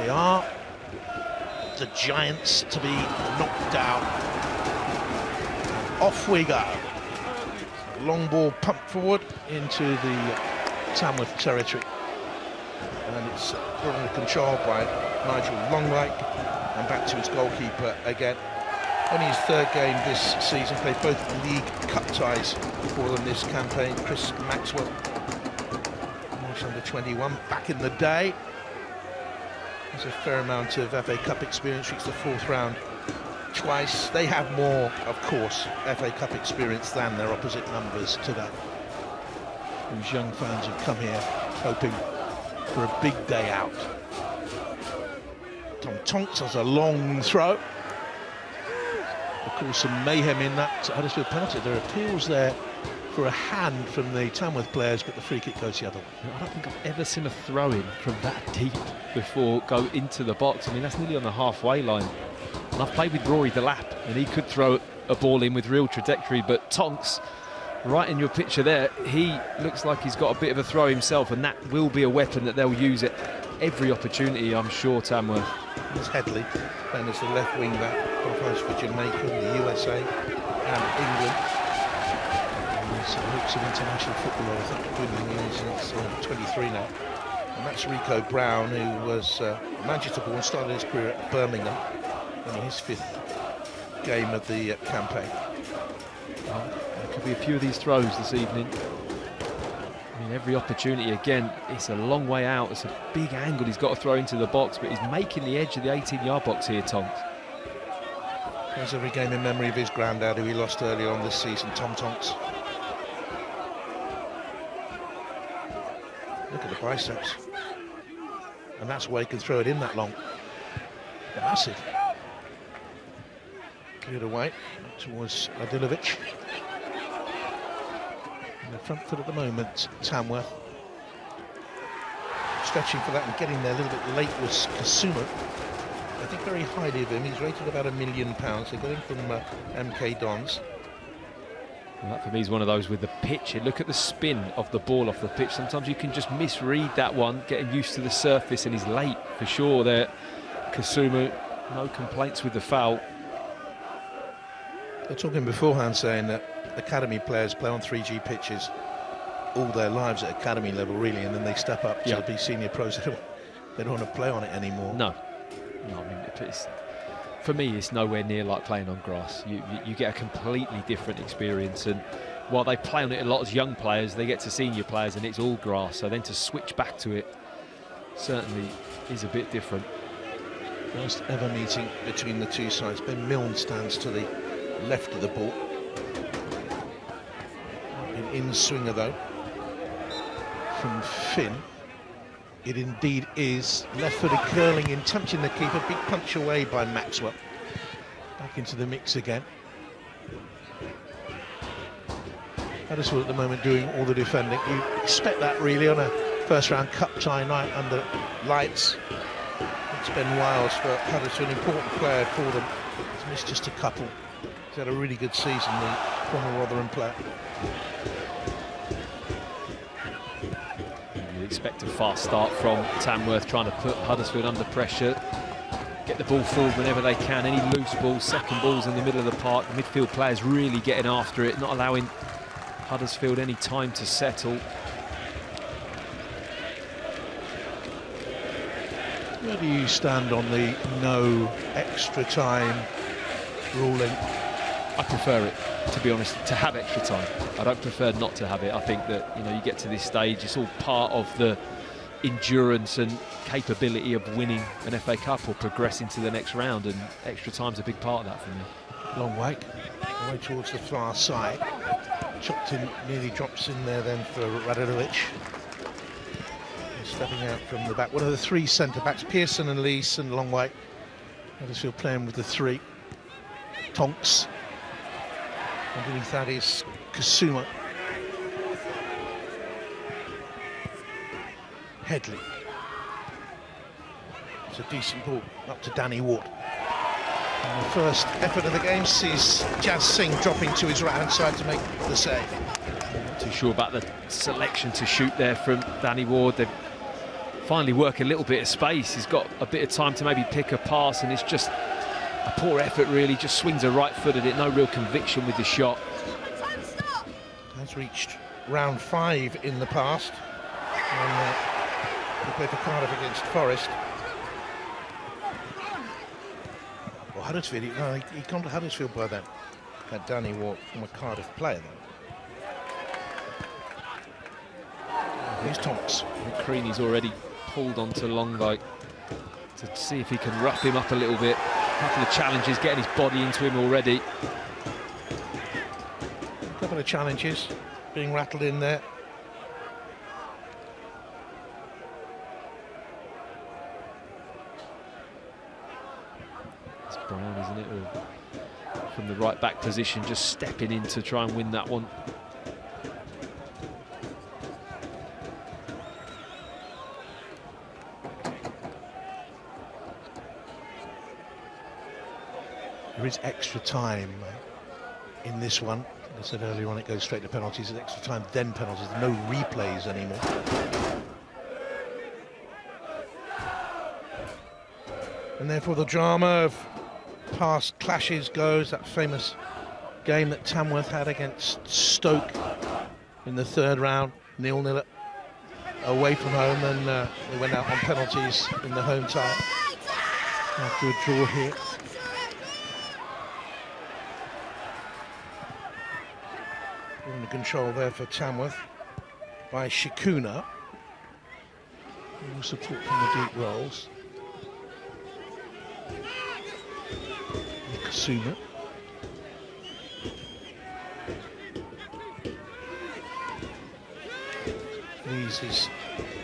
They are the Giants to be knocked down. Off we go. Long ball pumped forward into the Tamworth territory. And it's put under control by Nigel Longwhite. And back to his goalkeeper again. Only his third game this season. Played both League Cup ties for them this campaign. Chris Maxwell, under 21, back in the day. There's a fair amount of FA Cup experience, reached the fourth round twice. They have more, of course, FA Cup experience than their opposite numbers today. These young fans have come here hoping for a big day out. Tom Tonks has a long throw. Of course, some mayhem in that Huddersfield penalty. There are appeals there for a hand from the Tamworth players, but the free kick goes the other way. I don't think I've ever seen a throw-in from that deep before go into the box. I mean, that's nearly on the halfway line. And I've played with Rory Delap, and he could throw a ball in with real trajectory, but Tonks, right in your picture there, he looks like he's got a bit of a throw himself, and that will be a weapon that they'll use at every opportunity, I'm sure, Tamworth. There's Headley, then as the left wing back, qualifies for Jamaica, the USA, and England. Looks of international football, I think, doing the since 23 now. And that's Rico Brown, who was Manchester born, started his career at Birmingham, in his fifth game of the campaign. Well, there could be a few of these throws this evening. I mean, every opportunity, again, it's a long way out. It's a big angle he's got to throw into the box, but he's making the edge of the 18-yard box here, Tonks. There's every game in memory of his granddad, who he lost earlier on this season, Tom Tonks. Look at the biceps. And that's why he can throw it in that long. Massive. Cleared away towards Adilovic. In the front foot at the moment, Tamworth. Stretching for that and getting there a little bit late was Kasuma. I think very highly of him. He's rated about £1 million. They got him from MK Dons. Well, that for me is one of those with the pitch. You look at the spin of the ball off the pitch. Sometimes you can just misread that one, getting used to the surface, and he's late for sure there. Kasuma, no complaints with the foul. They're talking beforehand saying that academy players play on 3G pitches all their lives at academy level, really, and then they step up to be senior pros. They don't want to play on it anymore. No, I mean, for me, it's nowhere near like playing on grass. You get a completely different experience, and while they play on it a lot as young players, they get to senior players and it's all grass. So then to switch back to it certainly is a bit different. First ever meeting between the two sides. Ben Milne stands to the left of the ball. An in-swinger though from Finn. It indeed is. Left-footed curling in, tempting the keeper. Big punch away by Maxwell. Back into the mix again. Huddersfield at the moment doing all the defending. You expect that really on a first-round cup tie night under lights. It's Ben Wiles for Huddersfield, an important player for them. He's missed just a couple. He's had a really good season, the former Rotherham player. Expect a fast start from Tamworth, trying to put Huddersfield under pressure, get the ball forward whenever they can. Any loose balls, second balls in the middle of the park, the midfield players really getting after it, not allowing Huddersfield any time to settle. Where do you stand on the no extra time ruling? I prefer it, to be honest, to have extra time. I don't prefer not to have it. I think that, you know, you get to this stage, it's all part of the endurance and capability of winning an FA Cup or progressing to the next round, and extra time's a big part of that for me. Long way towards the far side. Chopped in, nearly drops in there then for Radinovic. Stepping out from the back. One of the three centre-backs, Pearson and Lees and Longway. Huddersfield playing with the three. Tonks. Underneath that is Kasuma. Headley. It's a decent ball up to Danny Ward. And the first effort of the game sees Jazz Singh dropping to his right-hand side to make the save. Not too sure about the selection to shoot there from Danny Ward. They've finally work a little bit of space. He's got a bit of time to maybe pick a pass, and it's just a poor effort really. Just swings a right foot at it, no real conviction with the shot. Has reached round 5 in the past. And, he played for Cardiff against Forest. Well, Huddersfield, he'd gone to Huddersfield by then. Had Danny Walk from a Cardiff player then. Here's Thomas. McCreaney's already pulled onto Longlight to see if he can rough him up a little bit. A couple of challenges, getting his body into him already. A couple of challenges being rattled in there. It's Brown, isn't it? From the right back position, just stepping in to try and win that one. There is extra time in this one. As I said earlier on, it goes straight to penalties. There's extra time, then penalties. No replays anymore. And therefore the drama of past clashes goes. That famous game that Tamworth had against Stoke in the 3rd round, 0-0 away from home, and they went out on penalties in the home tie after a draw here. Under control there for Tamworth by Shikuna. Support from the deep rolls. Kasuma. These is,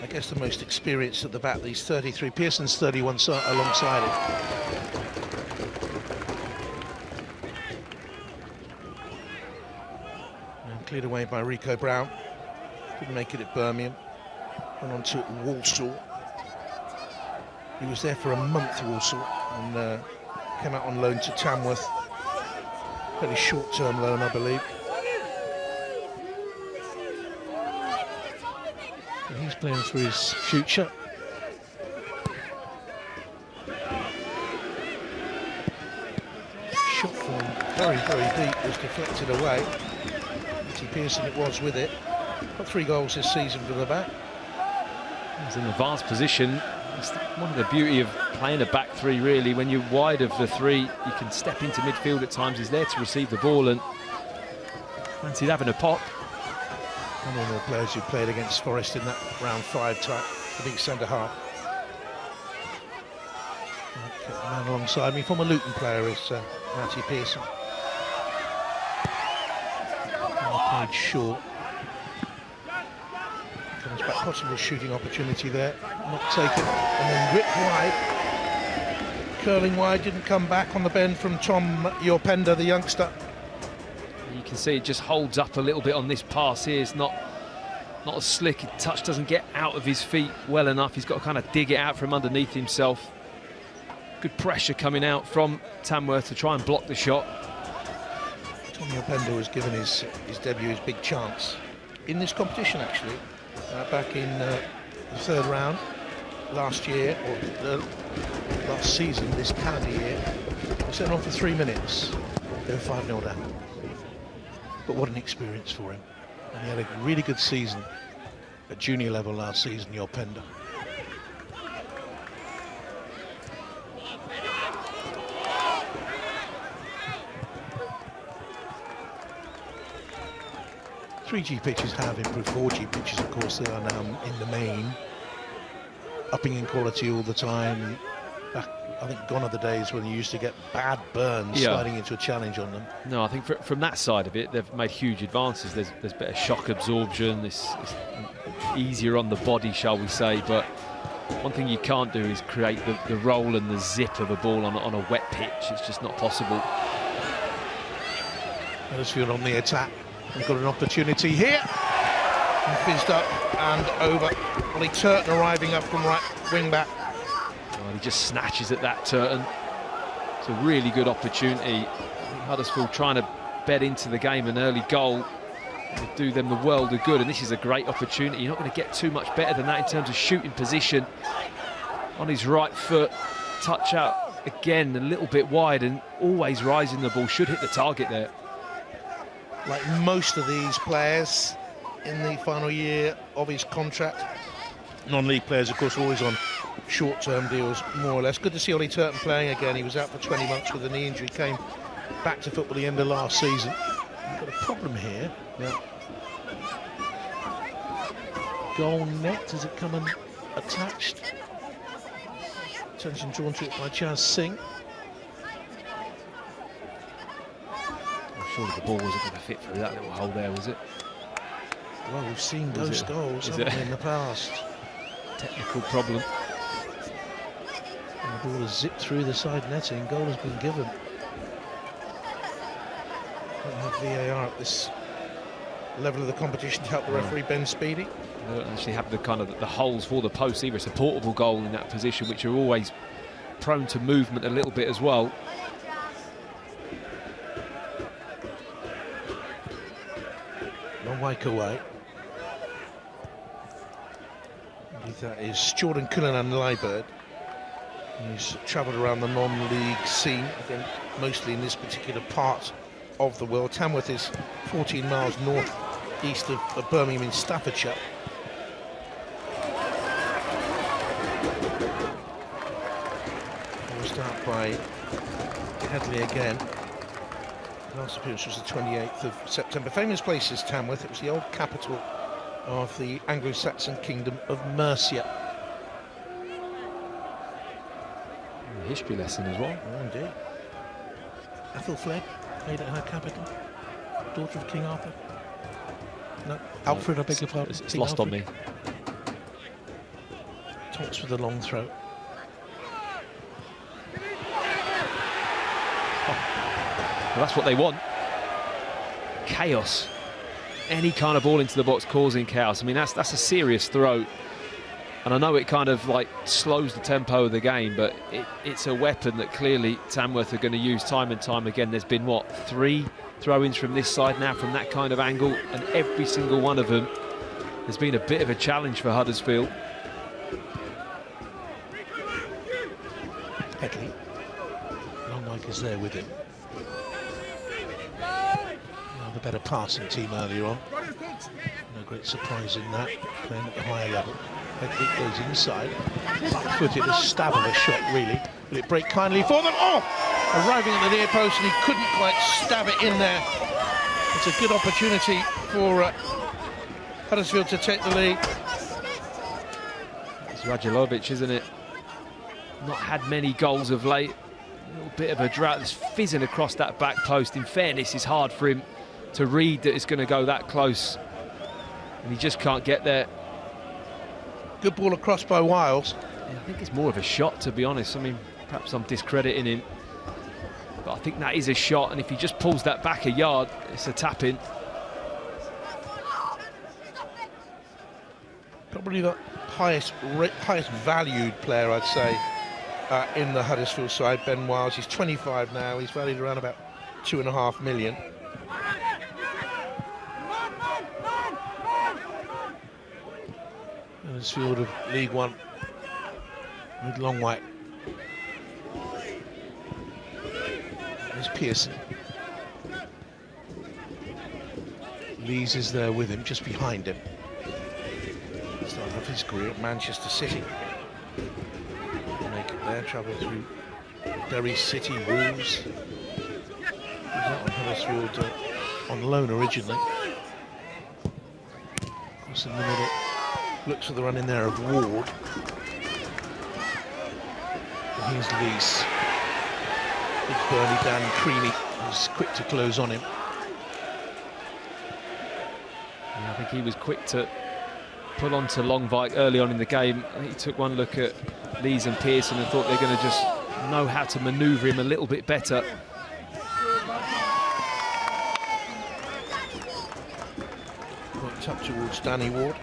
I guess, the most experienced at the back. These 33. Pearson's 31 alongside him. Cleared away by Rico Brown. Couldn't make it at Birmingham. Went on to Walsall. He was there for a month, Walsall, and came out on loan to Tamworth. Very short-term loan, I believe. And he's playing for his future. Shot from very, very deep was deflected away. Pearson it was with it. Got 3 goals this season for the back. He's in the advanced position. It's one of the beauty of playing a back 3 really. When you're wide of the 3, you can step into midfield at times. He's there to receive the ball, and fancied having a pop. One of the players who played against Forest in that round 5 type, the big centre half. The man alongside me, former Luton player, is Matty Pearson. Played short. Comes back, possible shooting opportunity there, not taken, and then ripped wide. Curling wide, didn't come back on the bend from Tom Yorpenda, the youngster. You can see it just holds up a little bit on this pass here. It's not as slick. His touch doesn't get out of his feet well enough. He's got to kind of dig it out from underneath himself. Good pressure coming out from Tamworth to try and block the shot. Tom Yorpenda was given his debut, his big chance in this competition, actually, back in the 3rd round last year, or last season, this calendar year. He sent on for 3 minutes. They were 5-0 down. But what an experience for him. And he had a really good season at junior level last season, Yorpenda. G pitches have improved. 4G pitches, of course, they are now in the main upping in quality all the time. Back, I think gone are the days when you used to get bad burns sliding into a challenge on them. No, I think from that side of it, they've made huge advances. There's better shock absorption. It's easier on the body, shall we say. But one thing you can't do is create the roll and the zip of a ball on a wet pitch. It's just not possible. Huddersfield on the attack. We've got an opportunity here. And fizzed up and over. Ollie Turton arriving up from right wing back. Well, he just snatches at that, Turton. It's a really good opportunity. Huddersfield trying to bed into the game an early goal. It would do them the world of good, and this is a great opportunity. You're not going to get too much better than that in terms of shooting position. On his right foot, touch out again, a little bit wide, and always rising the ball. Should hit the target there. Like most of these players in the final year of his contract, non-league players, of course, are always on short-term deals, more or less. Good to see Ollie Turton playing again. He was out for 20 months with a knee injury, came back to football the end of last season. We've got a problem here. Yeah. Goal net, has it come unattached? Attention drawn to it by Chaz Singh. Surely the ball wasn't going to fit through that little hole there, was it? Well, we've seen those goals, haven't we, in the past. Technical problem. And the ball has zipped through the side netting. Goal has been given. Don't have VAR at this level of the competition to help the referee, Ben Speedy. They don't actually have the kind of the holes for the post either. It's a portable goal in that position, which are always prone to movement a little bit as well. Long way away. That is Jordan Cullinan Leibird. He's travelled around the non-league scene, again, mostly in this particular part of the world. Tamworth is 14 miles north east of Birmingham in Staffordshire. We'll start by Headley again. Last appearance was the 28th of September. Famous place is Tamworth. It was the old capital of the Anglo-Saxon kingdom of Mercia. A history lesson as well. Oh, indeed. Athelflaed made it her capital. Daughter of King Arthur. No, Alfred, I beg your pardon. It's lost on me. Tonks with a long throw. Well, that's what they want. Chaos. Any kind of ball into the box causing chaos. I mean, that's a serious throw. And I know it kind of like slows the tempo of the game, but it's a weapon that clearly Tamworth are going to use time and time again. There's been, what, 3 throw-ins from this side now from that kind of angle, and every single one of them has been a bit of a challenge for Huddersfield. Headley. Long Mike is there with him. The better passing team earlier on. No great surprise in that, playing at the higher level. Headley goes inside. Footed a stab of a shot, really. Will it break kindly for them? Oh! Arriving at the near post, and he couldn't quite stab it in there. It's a good opportunity for Huddersfield to take the lead. It's Radulovic, isn't it? Not had many goals of late. A little bit of a drought. That's fizzing across that back post. In fairness, it's hard for him to read that it's going to go that close, and he just can't get there. Good ball across by Wiles. Yeah, I think it's more of a shot, to be honest. I mean, perhaps I'm discrediting him, but I think that is a shot, and if he just pulls that back a yard, it's a tap-in. Probably the highest valued player, I'd say, in the Huddersfield side, Ben Wiles. He's 25 now. He's valued around about £2.5 million. Huddersfield of League One with Longwhite. There's Pearson. Lees is there with him, just behind him. Started off his career at Manchester City. Make it there, travel through Derry City, Wolves. He was out on Huddersfield on loan originally. Cross in the middle. Looks for the run in there of Ward. And here's Lees. Big burly Dan Creaney, who's quick to close on him. Yeah, I think he was quick to pull on to Longvike early on in the game. I think he took one look at Lees and Pearson and thought they're going to just know how to manoeuvre him a little bit better. Point up towards Danny Ward.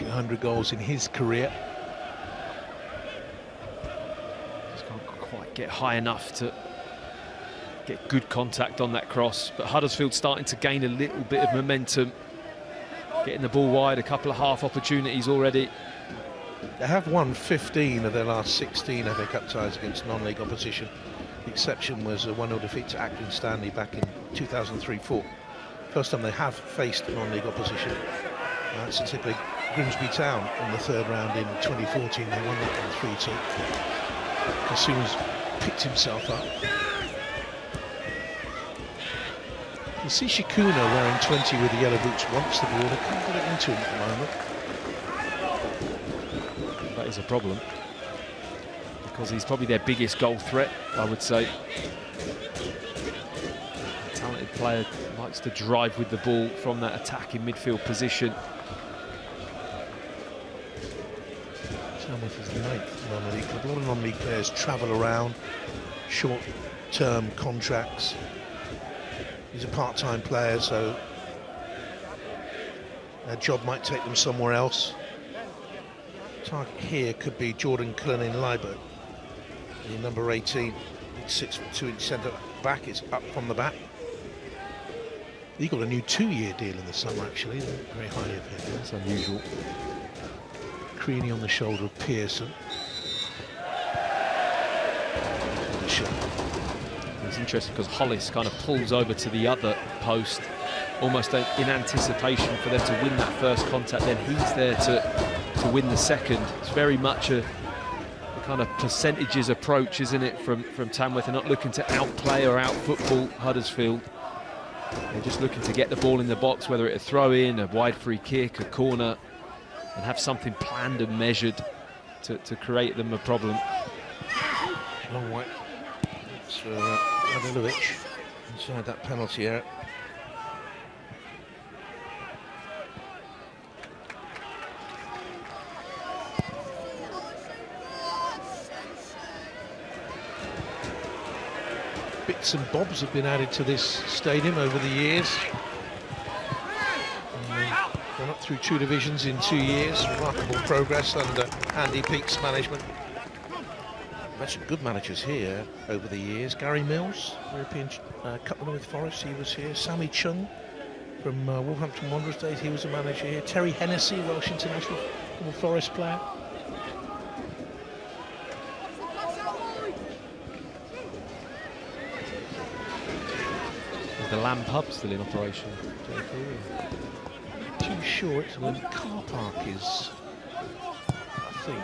100 goals in his career. Just can't quite get high enough to get good contact on that cross. But Huddersfield starting to gain a little bit of momentum, getting the ball wide, a couple of half opportunities already. They have won 15 of their last 16 FA Cup ties against non-league opposition. The exception was a 1-0 defeat to Acton Stanley back in 2003-04. First time they have faced non-league opposition since they played Grimsby Town in the third round in 2014. They won that one 3-2. Kasuma's picked himself up. You see Shikuna wearing 20 with the yellow boots wants the ball. They can't get it into him at the moment. That is a problem, because he's probably their biggest goal threat, I would say. A talented player, likes to drive with the ball from that attacking midfield position. Tamworth is 9th non-league. A lot of non-league players travel around, short-term contracts. He's a part-time player, so their job might take them somewhere else. Target here could be Jordan Cullinan-Libo, the number 18, 6'2" centre back. Is up from the back. He got a new 2-year deal in the summer, actually. Very highly of him. That's unusual. Creaney on the shoulder of Pearson. It's interesting because Hollis kind of pulls over to the other post, almost in anticipation for them to win that first contact. Then he's there to win the second. It's very much a kind of percentages approach, isn't it, from Tamworth? They're not looking to outplay or out-football Huddersfield. They're just looking to get the ball in the box, whether it's a throw-in, a wide free kick, a corner, and have something planned and measured to create them a problem. Long way. It's Radulovic inside that penalty area. Bits and bobs have been added to this stadium over the years. Gone up through 2 divisions in 2 years. Remarkable progress under Andy Peake's management. We've had some good managers here over the years. Gary Mills, European Cup winner with Forest, he was here. Sammy Chung from Wolverhampton Wanderers days, he was a manager here. Terry Hennessy, Welsh international, former Forest player. Is the Lamb pub still in operation? Too sure. It's where the car park is, I think.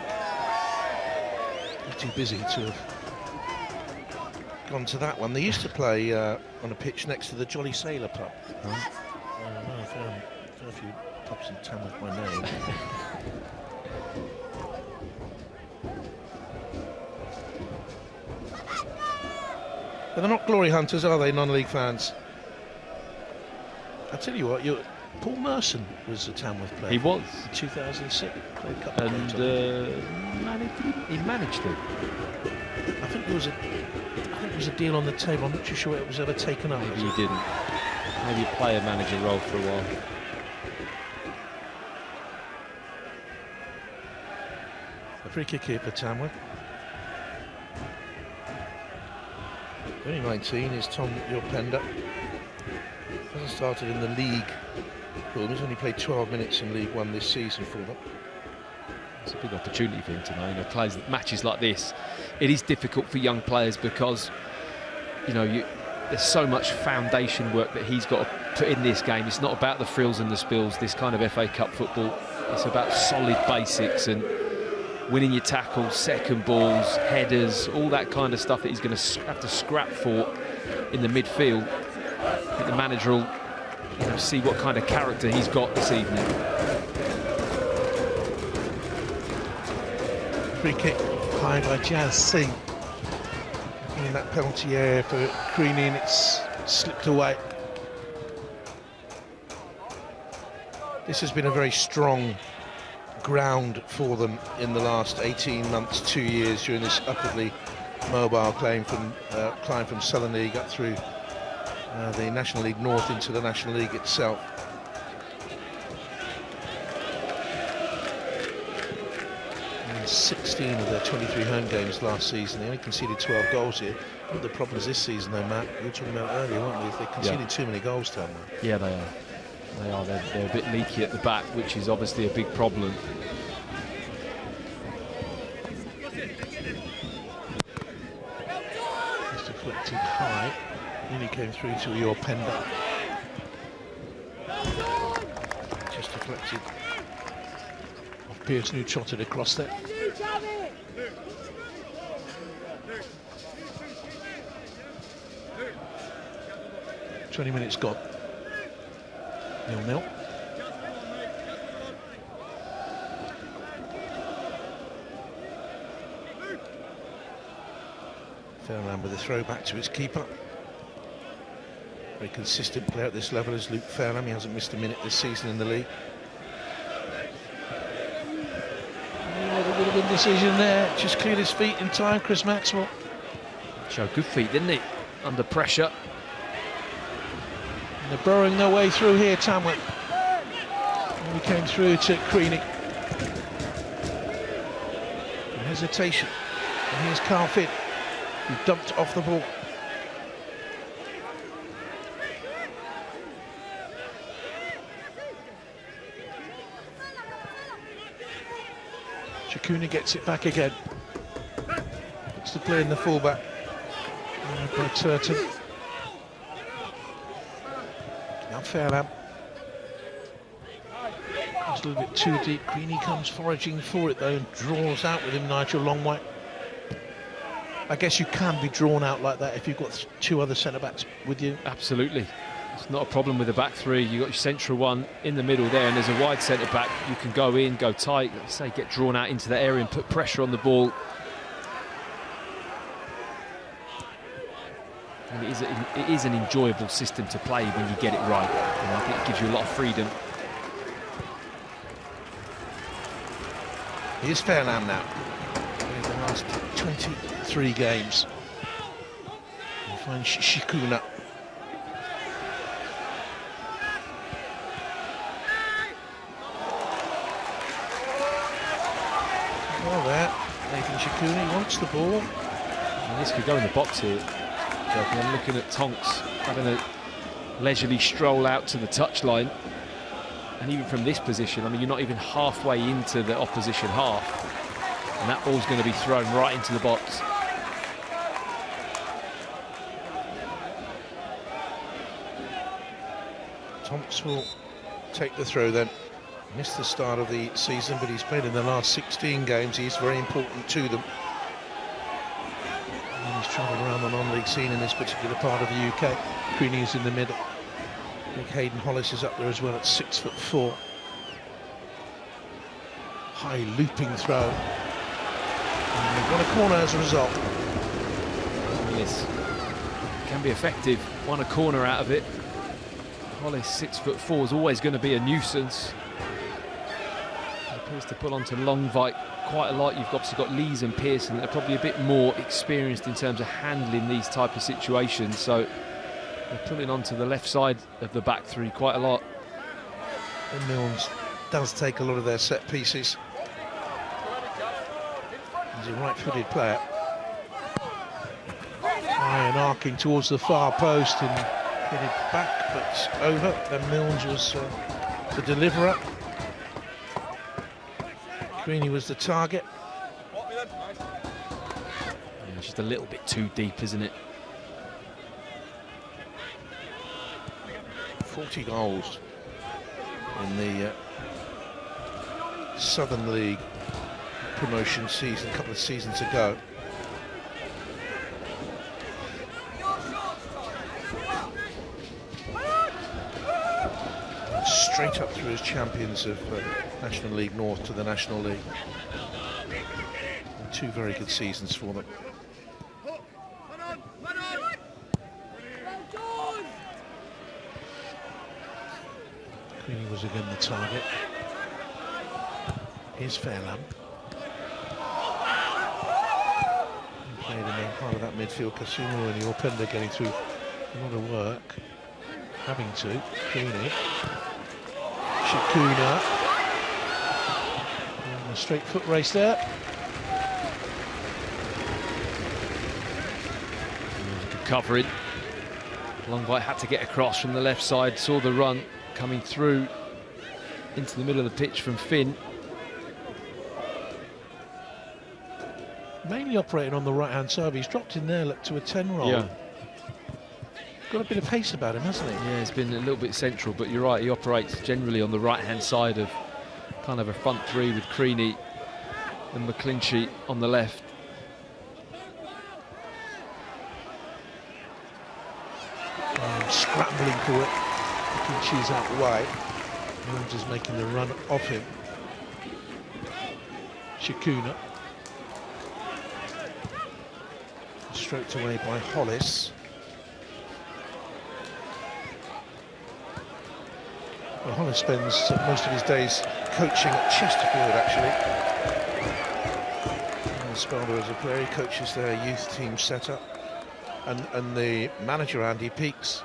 Too busy to have gone to that one. They used to play on a pitch next to the Jolly Sailor pub. I found a few pubs in Tamworth by name. But they're not glory hunters, are they, non-league fans? I tell you what, Paul Merson was a Tamworth player. He was. In 2006. Played a couple And he managed it. I think there was a deal on the table. I'm not too sure it was ever taken up. Maybe he didn't. Maybe a player-manager role for a while. A free kick here for Tamworth. 2019 is Tom Yorpenda. Hasn't started in the league. He's only played 12 minutes in League One this season for them. It's a big opportunity for him tonight. You know, plays matches like this. It is difficult for young players because, you know, there's so much foundation work that he's got to put in this game. It's not about the frills and the spills, this kind of FA Cup football. It's about solid basics and winning your tackles, second balls, headers, all that kind of stuff that he's going to have to scrap for in the midfield. I think the manager will, you know, see what kind of character he's got this evening. Free kick high by Jazz Singh. In that penalty area for Creaney, and it's slipped away. This has been a very strong ground for them in the last 18 months, 2 years, during this upwardly mobile climb from Southern League up through the National League North into the National League itself. And 16 of their 23 home games last season. They only conceded 12 goals here. One of the problems this season, though, Matt, you were talking about earlier, weren't we? They conceded too many goals down there. Yeah, they are. They are. They're a bit leaky at the back, which is obviously a big problem. It's deflected high. Nearly came through to your Pender. Just deflected off Pearson, who trotted across there. 20 minutes gone. 0-0. Fairland with a throw back to his keeper. Very consistent player at this level is Luke Fairland. He hasn't missed a minute this season in the league. Oh, the would-have-been decision there. Just cleared his feet in time, Chris Maxwell. Showed good feet, didn't he? Under pressure. And they're burrowing their way through here, Tamworth. And we came through to Creaney. Hesitation. And here's Carl Finn, who dumped off the ball. Shakuna gets it back again. Looks to play in the fullback. By Turton. Now Fairlamb. It's a little bit too deep. Creaney comes foraging for it though and draws out with him, Nigel Longwhite. I guess you can be drawn out like that if you've got two other centre-backs with you. Absolutely. It's not a problem with the back three. You've got your central one in the middle there, and there's a wide centre-back. You can go in, go tight, like you say, get drawn out into that area and put pressure on the ball. And it is an enjoyable system to play when you get it right. And I think it gives you a lot of freedom. Here's Fairlamb now. In the last 23 games. We'll find Shikuna. Well there, Nathan Shikuna wants the ball. And this could go in the box here. I'm looking at Tonks having a leisurely stroll out to the touchline. And even from this position, I mean, you're not even halfway into the opposition half. And that ball's going to be thrown right into the box. Tonks will take the throw then. Missed the start of the season, but he's played in the last 16 games. He's very important to them. And he's travelled around the non-league scene in this particular part of the UK. Creaney is in the middle. I think Hayden Hollis is up there as well at 6'4". High looping throw. And they've got a corner as a result. Yes, can be effective. Won a corner out of it. Hollis, 6'4", is always going to be a nuisance. He appears to pull onto Longvike quite a lot. You've obviously got Lees and Pearson that are probably a bit more experienced in terms of handling these type of situations. So they're pulling onto the left side of the back three quite a lot. And Milnes does take a lot of their set pieces. He's a right-footed player. High and arcing towards the far post and headed back, but over. Then Milnes was the deliverer. Creaney was the target. Yeah, just a little bit too deep, isn't it? 40 goals in the Southern League promotion season a couple of seasons ago. Straight up through as champions of National League North to the National League. And two very good seasons for them. Creaney was again the target. Here's Fairlamb. He played in the heart of that midfield. Kasumu and Orpenda getting through a lot of work. Having to. Creaney. Shikuna. And a straight foot race there. covering. Longby had to get across from the left side, saw the run coming through into the middle of the pitch from Finn. Mainly operating on the right-hand side. He's dropped in there to a 10 roll. Yeah. Got a bit of pace about him, hasn't he? Yeah, he's been a little bit central, but you're right, he operates generally on the right-hand side of kind of a front three with Creaney and McClinchy on the left. Scrambling for it. McClinchy's out wide. Jones is making the run off him. Shikuna. Stroked away by Hollis. Well, Hollis spends most of his days coaching at Chesterfield, actually. Spelder as a player, he coaches their youth team setup. And the manager, Andy Peaks,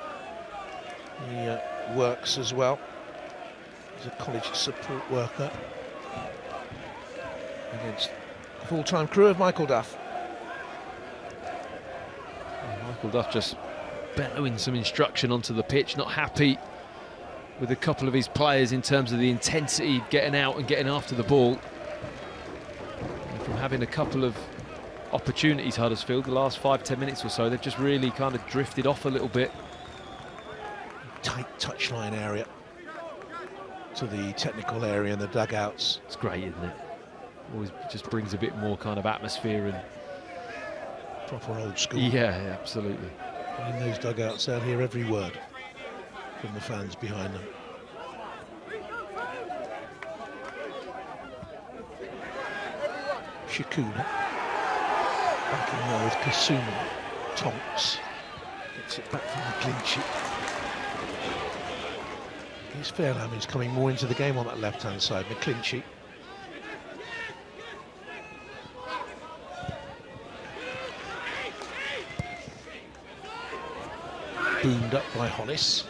he works as well. He's a college support worker against the full-time crew of Michael Duff. Michael Duff just bellowing some instruction onto the pitch, not happy with a couple of his players in terms of the intensity, getting out and getting after the ball. And from having a couple of opportunities, Huddersfield, the last 5-10 minutes or so, they've just really kind of drifted off a little bit. Tight touchline area to the technical area in the dugouts. It's great, isn't it? Always just brings a bit more kind of atmosphere and proper old school. Yeah, absolutely. And in those dugouts, they'll hear every word from the fans behind them. Shikuna back in there with Kasuma. Tonks gets it back from McClinchy. It's Fairham who's coming more into the game on that left-hand side. McClinchy. Boomed up by Hollis.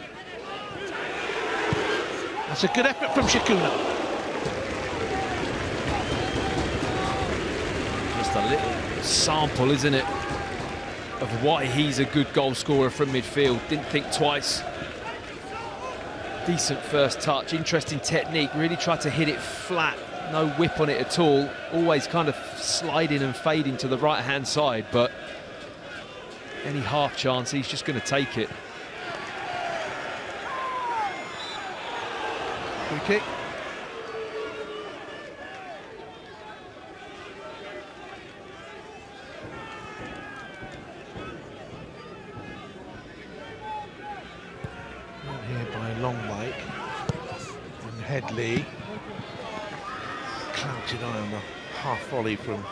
That's a good effort from Shikuna. Just a little sample, isn't it, of why he's a good goal scorer from midfield. Didn't think twice. Decent first touch, interesting technique, really tried to hit it flat, no whip on it at all, always kind of sliding and fading to the right-hand side, but any half chance, he's just going to take it. Free kick. Here by Longmike and Headley. Clouted eye on the half volley from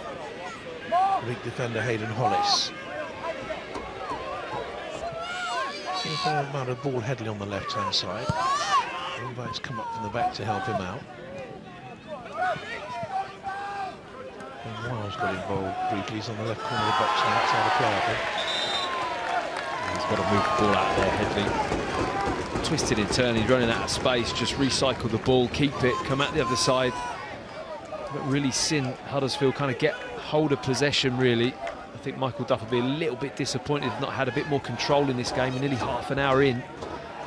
Greek defender Hayden Hollis. See if they'll mount a ball Headley on the left-hand side. Longmike's come up from the back to help him out. And Wiles got involved briefly. He's on the left corner of the box now, outside the play, I think. He's got to move the ball out there, Headley. Twisted in turn, he's running out of space, just recycle the ball, keep it, come out the other side. But really seen Huddersfield kind of get hold of possession, really. I think Michael Duff will be a little bit disappointed if not had a bit more control in this game. We're nearly half an hour in.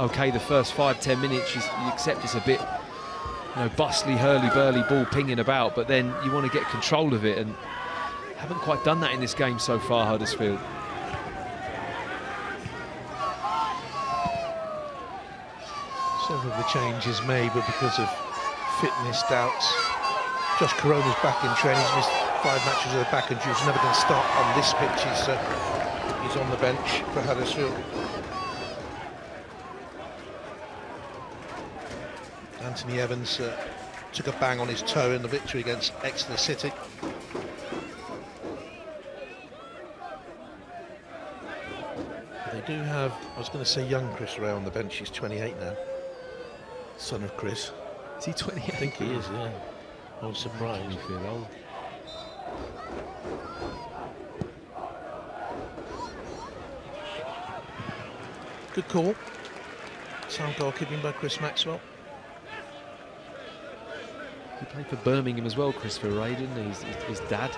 Okay, the first 5-10 minutes, you accept it's a bit, bustly, hurly-burly ball pinging about, but then you want to get control of it, and haven't quite done that in this game so far, Huddersfield. Several of the changes made were because of fitness doubts. Josh Corona's back in training. He's missed 5 matches with a back injury. He's never going to start on this pitch. He's on the bench for Huddersfield. Anthony Evans took a bang on his toe in the victory against Exeter City. They do have, I was going to say young Chris Ray on the bench. He's 28 now. Son of Chris. Is he 28? I think he is, yeah. I was surprised. You feel old. Good call. Sound goalkeeping by Chris Maxwell. He played for Birmingham as well, Christopher Ray, didn't he? His dad,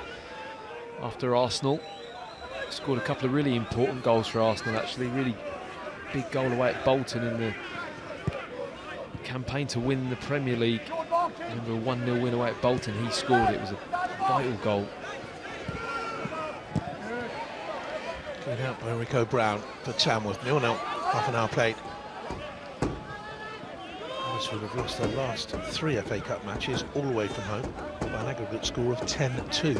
after Arsenal. scored a couple of really important goals for Arsenal, actually. Really big goal away at Bolton in the campaign to win the Premier League. Remember a 1-0 win away at Bolton, he scored. It was a vital goal. Good out by Rico Brown for Tamworth. 0-0, half an hour played. Huddersfield have lost their last 3 FA Cup matches all the way from home by an aggregate score of 10-2.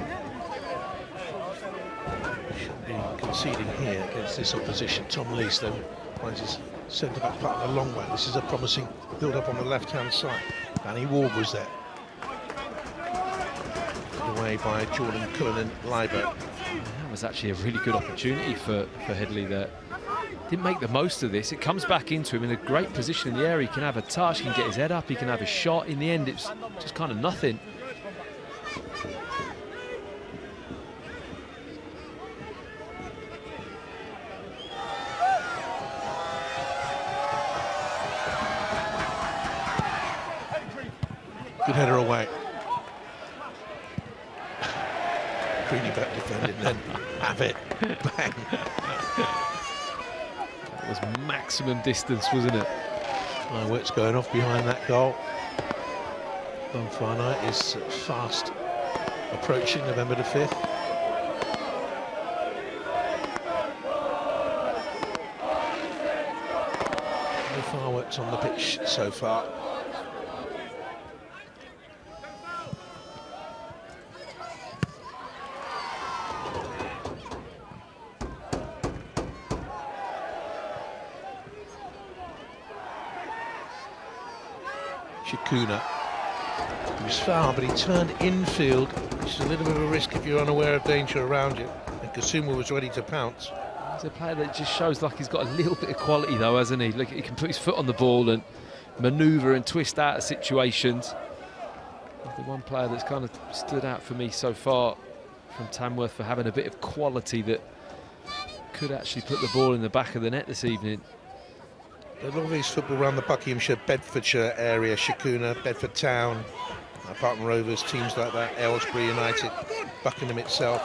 Shouldn't be conceding here against this opposition. Tom Lees then finds his centre-back partner long way. This is a promising build-up on the left-hand side. Danny Ward was there. Put away by Jordan Cullinan Liber. That was actually a really good opportunity for Headley there. Didn't make the most of this. It comes back into him in a great position in the area. He can have a touch, he can get his head up, he can have a shot. In the end, it's just kind of nothing. Good header away. Really back defending, then have it. Bang. That was maximum distance, wasn't it? What's going off behind that goal. Bonfire is fast approaching November the 5th. No fireworks on the pitch so far. Shikuna. He was foul, but he turned infield, which is a little bit of a risk if you're unaware of danger around you. And Kasuma was ready to pounce. He's a player that just shows like he's got a little bit of quality, though, hasn't he? Look, he can put his foot on the ball and manoeuvre and twist out of situations. The one player that's kind of stood out for me so far from Tamworth for having a bit of quality that could actually put the ball in the back of the net this evening. A lot of his football around the Buckinghamshire, Bedfordshire area, Shikuna, Bedford Town, Barton Rovers, teams like that, Aylesbury United, Buckingham itself.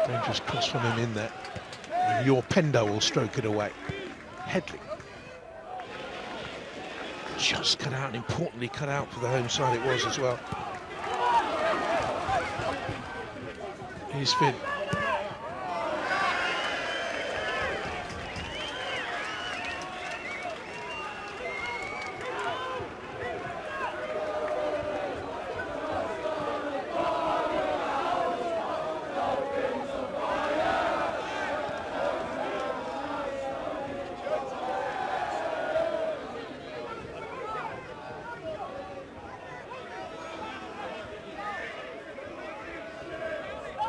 Dangerous cross from him in there. And your Pendo will stroke it away. Headley. Just cut out, and importantly cut out for the home side it was as well. Here's Finn.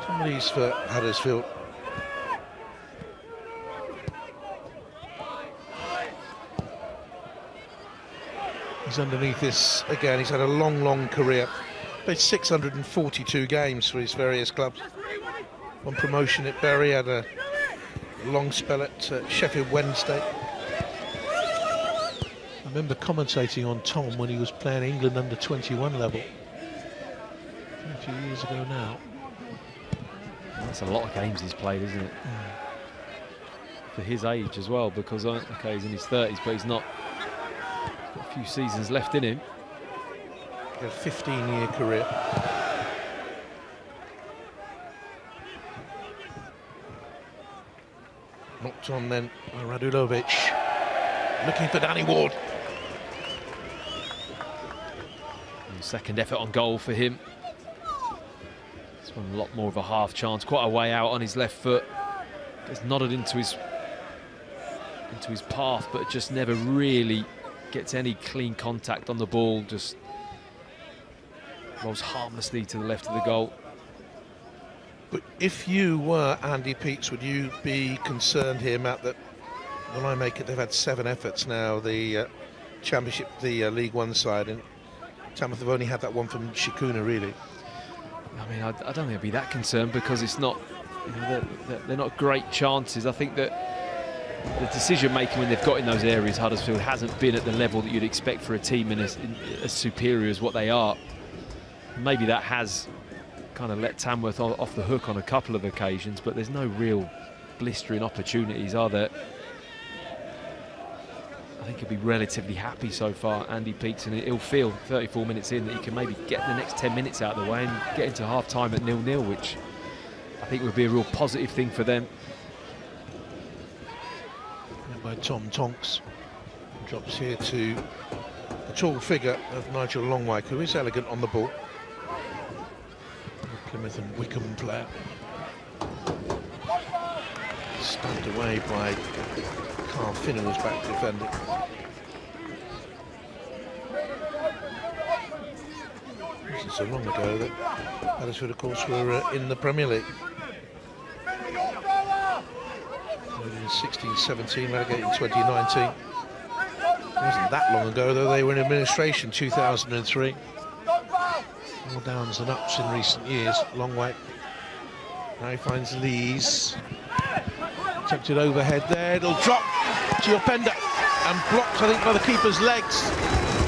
Somebody's for Huddersfield. He's underneath this again. He's had a long career. Played 642 games for his various clubs. On promotion at Bury, had a long spell at Sheffield Wednesday. I remember commentating on Tom when he was playing England under 21 level. A few years ago now. That's a lot of games he's played, isn't it? For his age as well, because, okay, he's in his 30s, but he's got a few seasons left in him. A 15-year career. Knocked on then by Radulovic. Looking for Danny Ward. And second effort on goal for him. This one a lot more of a half chance, quite a way out on his left foot. Gets nodded into his path, but just never really gets any clean contact on the ball. Just rolls harmlessly to the left of the goal. But if you were Andy Peets, would you be concerned here, Matt, that when I make it, they've had 7 efforts now, the Championship, the League One side, and Tamworth have only had that one from Shikuna, really. I mean, I don't think I'd be that concerned, because it's not, you know, they're not great chances. I think that the decision-making when they've got in those areas, Huddersfield, hasn't been at the level that you'd expect for a team as superior as what they are. Maybe that has kind of let Tamworth off the hook on a couple of occasions, but there's no real blistering opportunities, are there? I think he'll be relatively happy so far, Andy Peaks, and he'll feel 34 minutes in that he can maybe get the next 10 minutes out of the way and get into half-time at 0-0, which I think would be a real positive thing for them. And by Tom Tonks, drops here to the tall figure of Nigel Longwyke, who is elegant on the ball. The Plymouth and Wickham player. Stabbed away by Carl Finn, who was back defending. This is so long ago that Huddersfield, of course, were in the Premier League. In 16-17, relegated in 2019. It wasn't that long ago, though. They were in administration 2003. More downs than ups in recent years. Longwyke. Now he finds Lees. Attempted overhead there. It'll drop to Openda and blocked, I think, by the keeper's legs.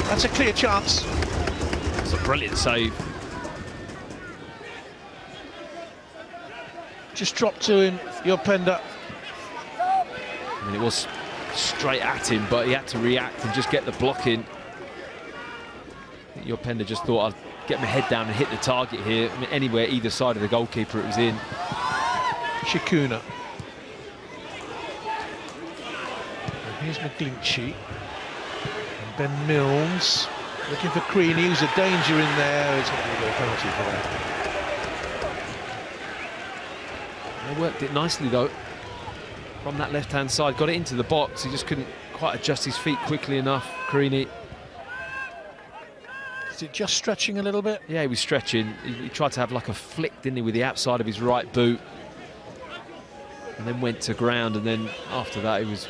That's a clear chance. It's a brilliant save. Just dropped to him, Openda. I mean, it was straight at him, but he had to react and just get the block in. I think Openda just thought, I'd get my head down and hit the target here. I mean, anywhere either side of the goalkeeper it was in. Shikuna. Here's McGlinchey. And Ben Mills looking for Creaney, who's a danger in there. It's not going to go a penalty for that. They worked it nicely, though. From that left-hand side, got it into the box. He just couldn't quite adjust his feet quickly enough, Creaney. Is it just stretching a little bit? Yeah, he was stretching. He tried to have like a flick, didn't he, with the outside of his right boot. And then went to ground, and then after that he was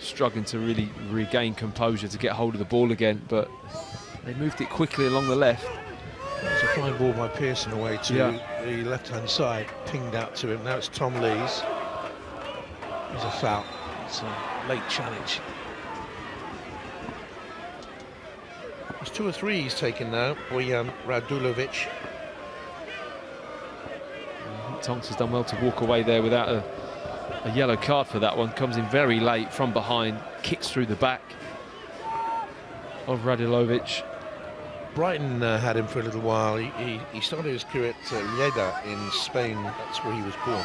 struggling to really regain composure to get hold of the ball again, but they moved it quickly along the left. It's a fine ball by Pearson away to the left-hand side, pinged out to him. Now it's Tom Lees. It's a foul. It's a late challenge. There's 2 or 3 he's taken now. Bojan Radulovic. Tonks has done well to walk away there without a yellow card for that one. Comes in very late from behind, kicks through the back of Radulovic. Brighton had him for a little while. He started his career at Lleida in Spain. That's where he was born.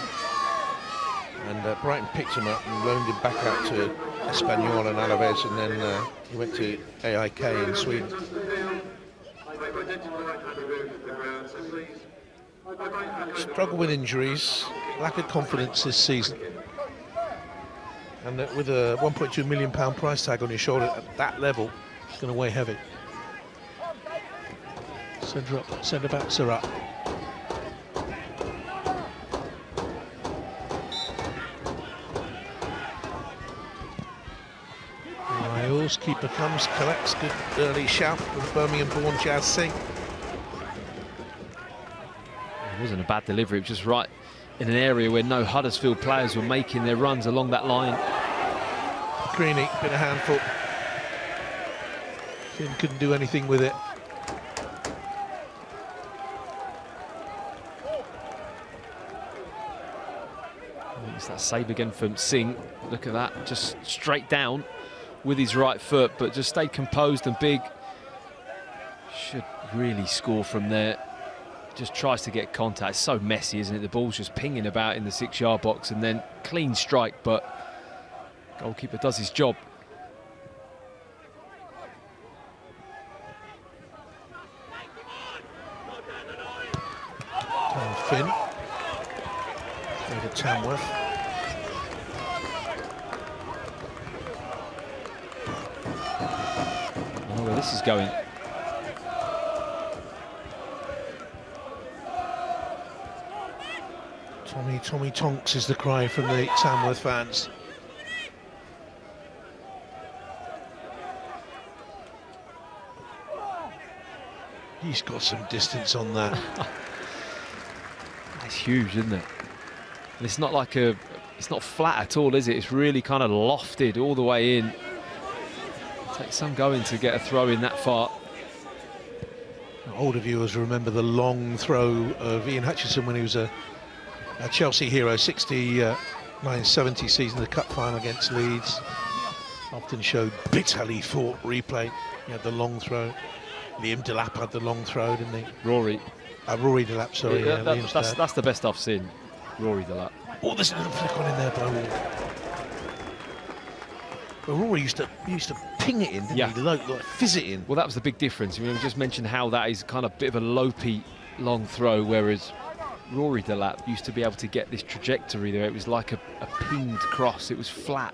And Brighton picked him up and loaned him back out to Espanyol and Alaves, and then he went to AIK in Sweden. Struggle with injuries, lack of confidence this season. And with a £1.2 million price tag on his shoulder at that level, it's going to weigh heavy. Centre backs are up. Niles, keeper comes, collects, good early shout from Birmingham-born Jazz Singh. It wasn't a bad delivery, it was just right in an area where no Huddersfield players were making their runs along that line. Creaney, been a handful. Finn couldn't do anything with it. It's that save again from Singh. Look at that, just straight down with his right foot, but just stayed composed and big. Should really score from there. Just tries to get contact. It's so messy, isn't it? The ball's just pinging about in the 6-yard box, and then clean strike, but goalkeeper does his job. Finn. Through to Tamworth. I know where this is going. Tommy Tonks is the cry from the Tamworth fans. He's got some distance on that. That's huge, isn't it? And it's not like it's not flat at all, is it? It's really kind of lofted all the way in. Takes some going to get a throw in that far. Older viewers remember the long throw of Ian Hutchinson when he was a Chelsea hero, 1970 season, the cup final against Leeds. Often showed bitterly fought replay. He had the long throw. Liam Delap had the long throw, didn't he? Rory. Rory Delap, sorry. Yeah, that's the best I've seen, Rory Delap. Oh, there's a little flick on in there by Rory. But Rory used to ping it in, didn't he? Like fizz it in. Well, that was the big difference. I mean, we just mentioned how that is kind of a bit of a lopey long throw, whereas Rory Delap used to be able to get this trajectory there. It was like a pinged cross. It was flat,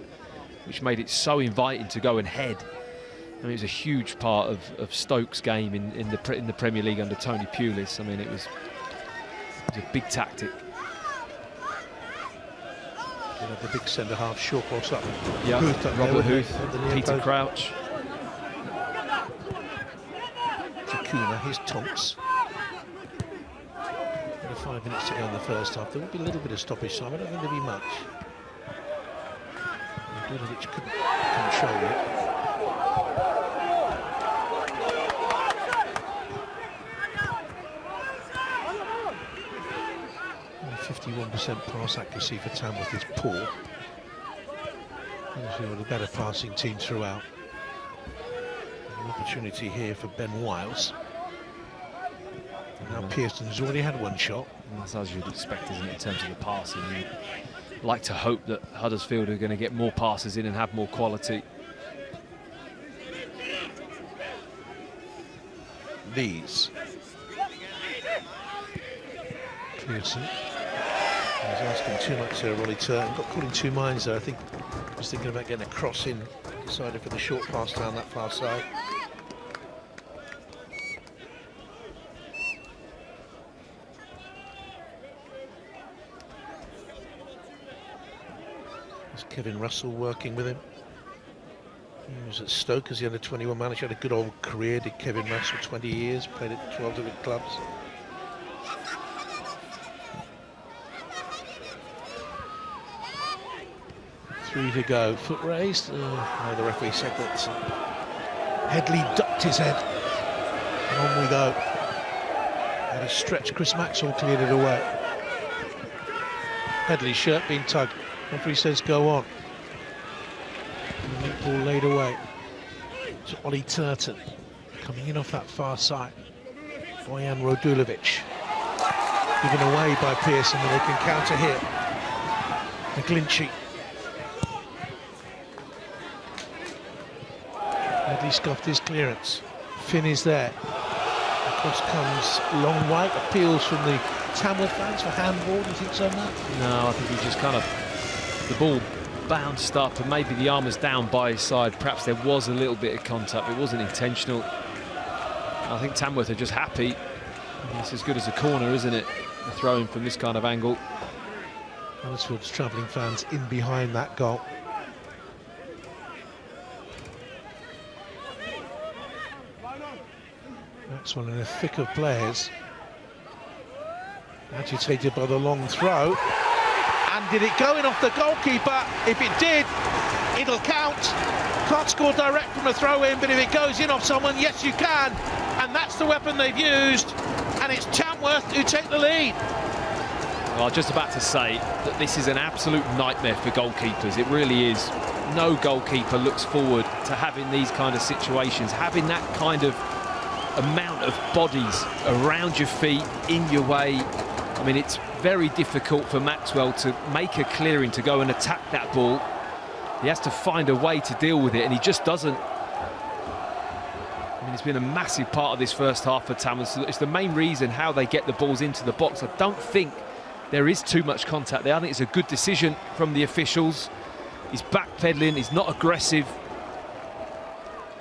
which made it so inviting to go and head. I mean, it was a huge part of Stoke's game in the Premier League under Tony Pulis. I mean, it was a big tactic. The big centre-half short cross up. Yeah, Robert Huth, Peter post. Crouch. Takuna, here's Tonks. 5 minutes to go in the first half. There will be a little bit of stoppage time. I don't think there'll be much. Dudovic couldn't control it. 51% pass accuracy for Tamworth is poor. Obviously, one of the better passing teams throughout. An opportunity here for Ben Wiles. And now Pearson has already had one shot. And that's as you'd expect, isn't it, in terms of the passing. You'd like to hope that Huddersfield are going to get more passes in and have more quality. Lees. Pearson. He's asking too much there, Rolly Turton. Got caught in two minds there. I think he was thinking about getting a cross in. Decided for the short pass down that far side. There's Kevin Russell working with him. He was at Stoke as the under-21 manager. Had a good old career, did Kevin Russell, 20 years, played at 12 different clubs. Three to go, foot raised. No, the referee said that Headley ducked his head. And on we go. Had a stretch, Chris Maxwell cleared it away. Headley's shirt being tugged. Referee says go on. And the ball laid away. To Ollie Turton. Coming in off that far side. Bojan Radulovic. Given away by Pearson, and they can counter here. McGlinchey. Headley scuffed his clearance. Finn is there. Across comes Long White. Appeals from the Tamworth fans for handball. Do you think so, Matt? No, I think he just kind of, the ball bounced up and maybe the arm was down by his side. Perhaps there was a little bit of contact. It wasn't intentional. I think Tamworth are just happy. It's as good as a corner, isn't it? A throw-in from this kind of angle. Huddersfield's travelling fans in behind that goal. Maxwell in the thick of players. Agitated by the long throw. And did it go in off the goalkeeper? If it did, it'll count. Can't score direct from a throw-in, but if it goes in off someone, yes you can. And that's the weapon they've used. And it's Tamworth who take the lead. Well, I was just about to say that this is an absolute nightmare for goalkeepers. It really is. No goalkeeper looks forward to having these kind of situations, having that kind of amount of bodies around your feet, in your way. I mean, it's very difficult for Maxwell to make a clearing to go and attack that ball. He has to find a way to deal with it, and he just doesn't. I mean, it's been a massive part of this first half for Tamworth. It's the main reason how they get the balls into the box. I don't think there is too much contact there. I think it's a good decision from the officials. He's backpedaling, he's not aggressive.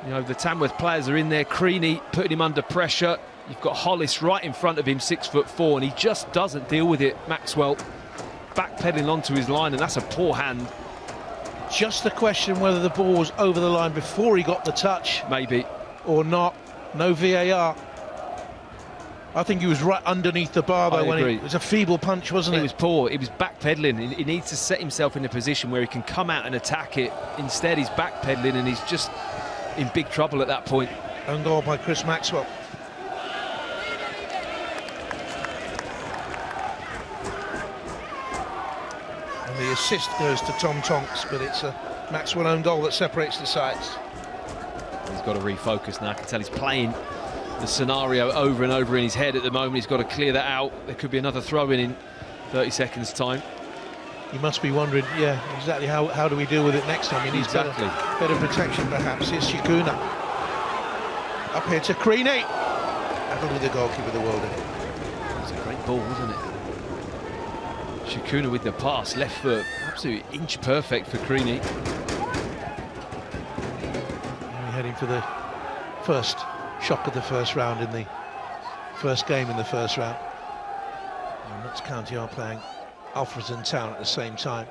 You know, the Tamworth players are in there. Creaney putting him under pressure. You've got Hollis right in front of him, 6'4", and he just doesn't deal with it. Maxwell backpedaling onto his line, and that's a poor hand. Just the question whether the ball was over the line before he got the touch. Maybe. Or not. No VAR. I think he was right underneath the bar though. It was a feeble punch, wasn't it? It was poor. He was backpedaling. He needs to set himself in a position where he can come out and attack it. Instead, he's backpedaling, and he's just in big trouble at that point. Own goal by Chris Maxwell. And the assist goes to Tom Tonks, but it's a Maxwell own goal that separates the sides. He's got to refocus now. I can tell he's playing the scenario over and over in his head at the moment. He's got to clear that out. There could be another throw-in in 30 seconds' time. He must be wondering, yeah, exactly how do we deal with it next time? He needs better protection, perhaps. Here's Shikuna. Up here to Creaney. Battle with the goalkeeper, the world. It's a great ball, isn't it? Shikuna with the pass, left foot, absolutely inch perfect for Creaney. We're heading for the first shock of the first round in the first game in the first round. And Notts County are playing Alfreton Town at the same time.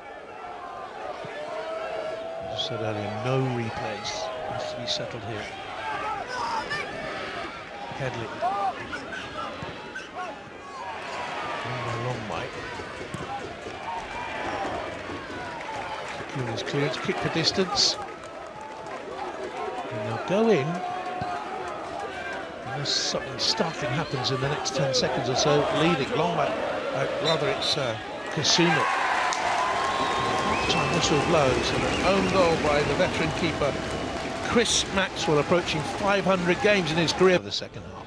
As I said earlier, no replays. Has to be settled here. Headley. Long way. Kuna's clearance, kick for distance. And they'll go in. Unless something startling happens in the next 10 seconds or so, leading long way. Rather, it's Kasuma. Time whistle blows and an own goal by the veteran keeper Chris Maxwell, approaching 500 games in his career. For the second half.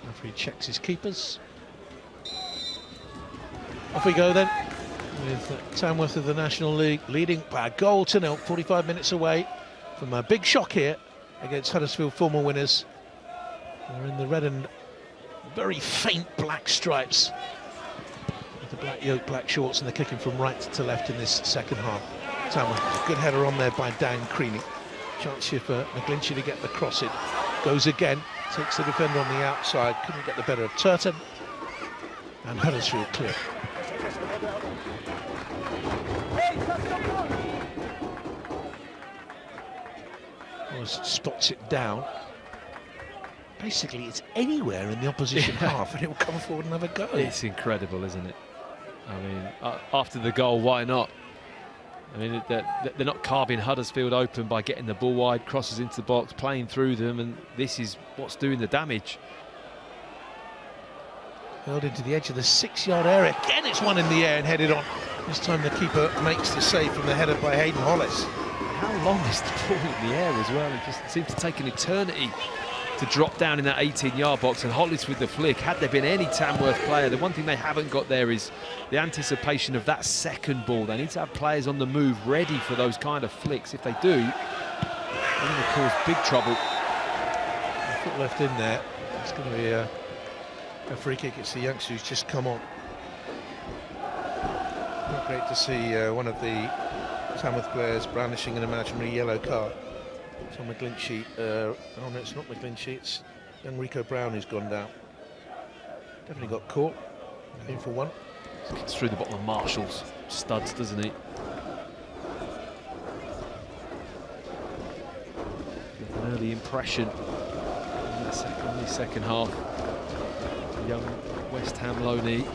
Referee checks his keepers. Off we go then, with Tamworth of the National League leading by a goal to nil, 45 minutes away from a big shock here against Huddersfield, former winners. They're in the red and very faint black stripes, with the black yoke, black shorts, and they're kicking from right to left in this second half. Tamworth, a good header on there by Dan Creaney. Chance here for McGlinchey to get the cross in. Goes again, takes the defender on the outside, couldn't get the better of Turton. And Huddersfield clear. Spots it down. Basically, it's anywhere in the opposition half and it will come forward and have a go. It's incredible, isn't it? I mean, after the goal, why not? I mean, they're not carving Huddersfield open by getting the ball wide, crosses into the box, playing through them, and this is what's doing the damage. Held into the edge of the 6-yard area. Again, it's one in the air and headed on. This time the keeper makes the save from the header by Hayden Hollis. How long is the ball in the air as well? It just seems to take an eternity to drop down in that 18-yard box, and Hollis with the flick. Had there been any Tamworth player, the one thing they haven't got there is the anticipation of that second ball. They need to have players on the move ready for those kind of flicks. If they do, they're going to cause big trouble. A foot left in there. It's going to be a free kick. It's the youngster who's just come on. Not great to see one of the Tamworth players brandishing an imaginary yellow card. It's on McGlinchey. Oh no, it's not McGlinchey, it's young Rico Brown who's gone down. Definitely got caught. In for one. Gets through the bottom of Marshall's studs, doesn't he? An early impression in the second half. Young West Ham loanee.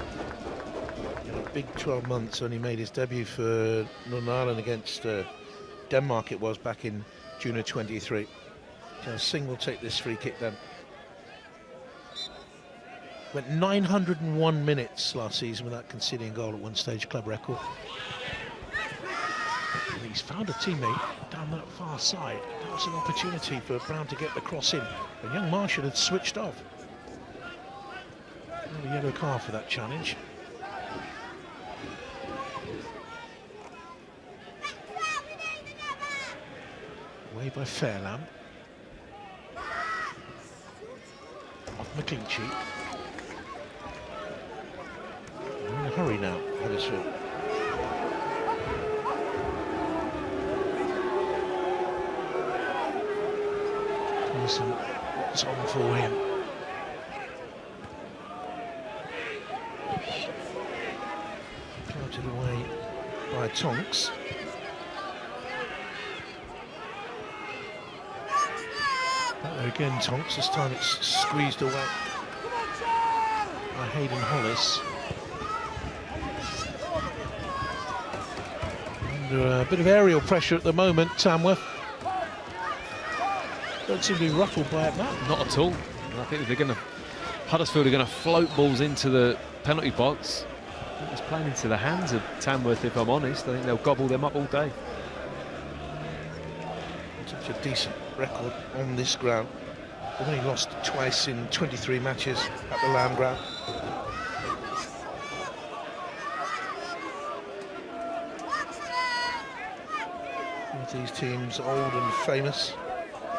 Big 12 months, only made his debut for Northern Ireland against Denmark, it was back in June of 23. Singh will take this free kick then. Went 901 minutes last season without conceding a goal at one stage, club record. And he's found a teammate down that far side. That was an opportunity for Brown to get the cross in. And young Marshall had switched off. A yellow card for that challenge. Away by Fairlamb. Off McGlinchey. They're in a hurry now, Huddersfield. Listen, what's on for him? Clouted away by Tonks. Again, Tonks, this time it's squeezed away by Hayden Hollis. Under a bit of aerial pressure at the moment, Tamworth. Don't seem to be ruffled by it now. Not at all. I think they're going to, Huddersfield are going to float balls into the penalty box. It's playing into the hands of Tamworth, if I'm honest. I think they'll gobble them up all day. Such a decent record on this ground. They've only lost twice in 23 matches at the Lamb Ground. Both these teams old and famous.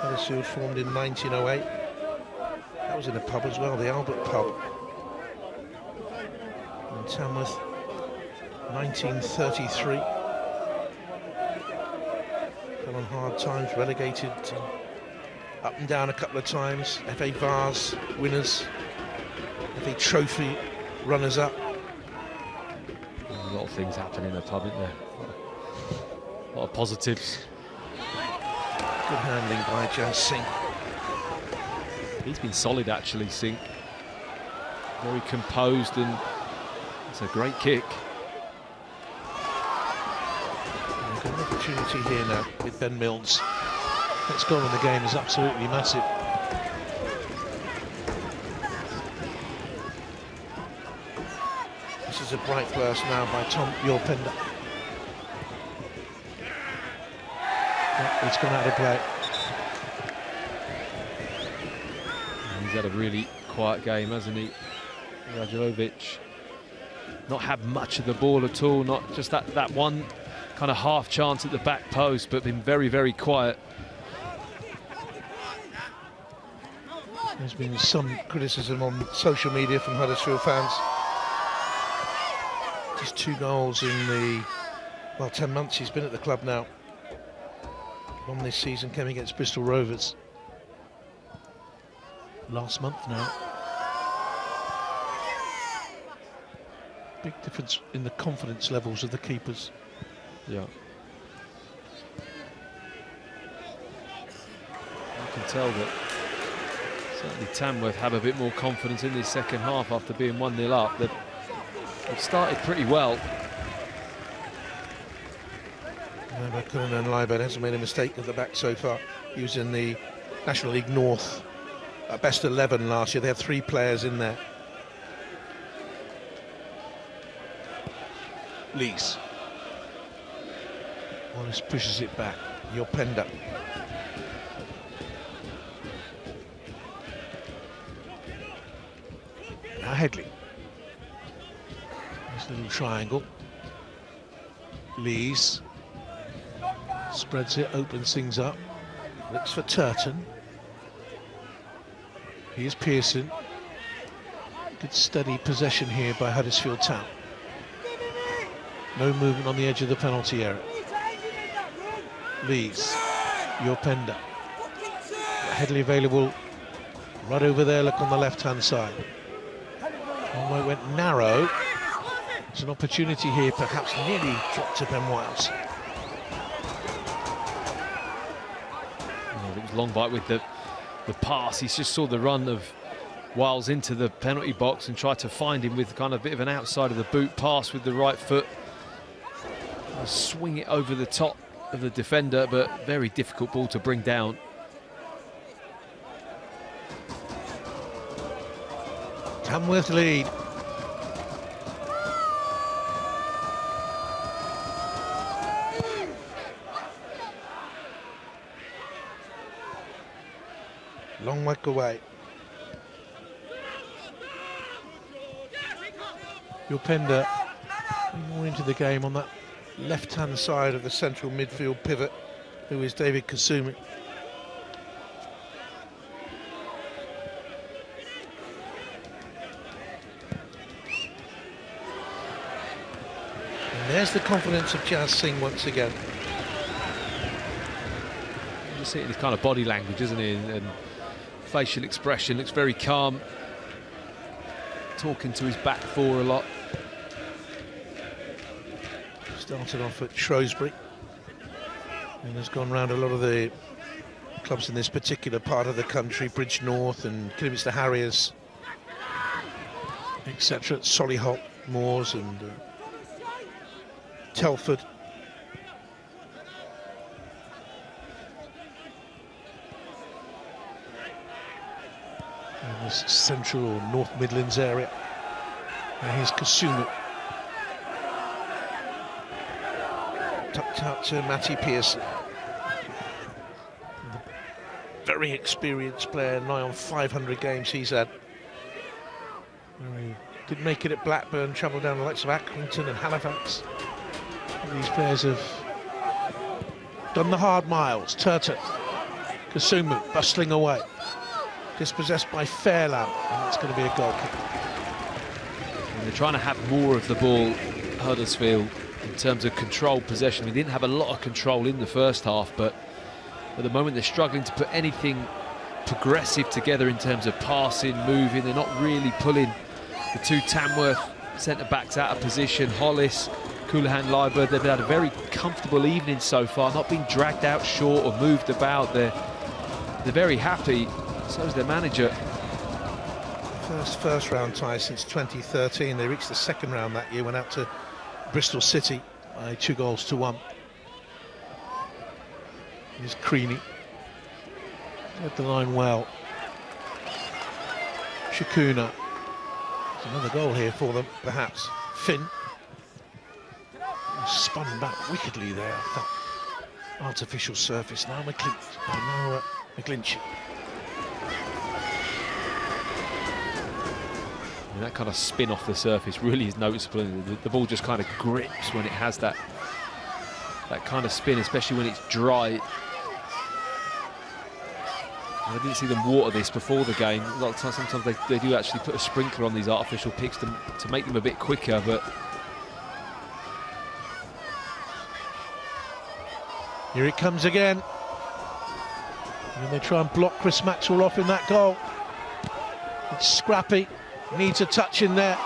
Huddersfield formed in 1908. That was in a pub as well, the Albert Pub. And Tamworth, 1933. Fell on hard times, relegated up and down a couple of times. FA Vase winners, FA Trophy runners-up. A lot of things happen in the pub, isn't there? A lot of positives. Good handling by Jas Singh. He's been solid, actually, Singh. Very composed, and it's a great kick. We've got an opportunity here now with Ben Milnes. Next goal in the game is absolutely massive. This is a bright burst now by Tom Yorpenda. It's gone out of play. And he's had a really quiet game, hasn't he? Radulovic not had much of the ball at all, not just that one kind of half chance at the back post, but been very, very quiet. There's been some criticism on social media from Huddersfield fans. Just 2 goals in the, well, 10 months he's been at the club now. One this season came against Bristol Rovers last month now. Big difference in the confidence levels of the keepers. Yeah. You can tell that certainly Tamworth have a bit more confidence in this second half after being 1-0 up. They've started pretty well. Kunan Liebert hasn't made a mistake at the back so far. He was in the National League North best 11 last year. They had 3 players in there. Lees. Wallace pushes it back. Yorpenda. Now Headley. Nice little triangle. Lees. Spreads it, opens things up. Looks for Turton. Here's Pearson. Good steady possession here by Huddersfield Town. No movement on the edge of the penalty area. Lees. Yorpenda. Headley available right over there, look on the left-hand side. One way went narrow. There's an opportunity here, perhaps nearly dropped to Ben Wiles. It was Long Bite with the pass. He just saw the run of Wiles into the penalty box and tried to find him with kind of a bit of an outside of the boot pass with the right foot. Swing it over the top of the defender, but very difficult ball to bring down. Tamworth lead. Long way away. Yorpenda more into the game on that left-hand side of the central midfield pivot, who is David Kasumi. And there's the confidence of Jas Singh once again. You see it in his kind of body language, isn't he? And facial expression, looks very calm. Talking to his back four a lot. Started off at Shrewsbury and has gone around a lot of the clubs in this particular part of the country, Bridge North and Kidderminster Harriers, etc. Solihull, Moors and Telford. In this central or North Midlands area. And here's Kasumi. tucked out to Matty Pearson. Very experienced player, nigh on 500 games he's had. He did make it at Blackburn, travelled down the likes of Accrington and Halifax. These players have done the hard miles. Turton, Kasumu bustling away. Dispossessed by Fairlamb, and it's going to be a goal kick. And they're trying to have more of the ball, Huddersfield, in terms of control possession. We didn't have a lot of control in the first half, but at the moment they're struggling to put anything progressive together in terms of passing, moving. They're not really pulling the two Tamworth centre-backs out of position. Hollis, Coonahan, Leiber, they've had a very comfortable evening so far, not being dragged out short or moved about. They're very happy, so is their manager. First round tie since 2013. They reached the second round that year, went out to Bristol City by 2-1. Here's Creaney. Led the line well. Shakuna. There's another goal here for them, perhaps. Finn. Spun back wickedly there. That artificial surface. Now McGlinchey. And that kind of spin off the surface really is noticeable. The ball just kind of grips when it has that kind of spin, especially when it's dry. I didn't see them water this before the game. A lot of times, sometimes they do actually put a sprinkler on these artificial picks to make them a bit quicker, but here it comes again. And they try and block Chris Maxwell off in that goal. It's scrappy, needs a touch in there,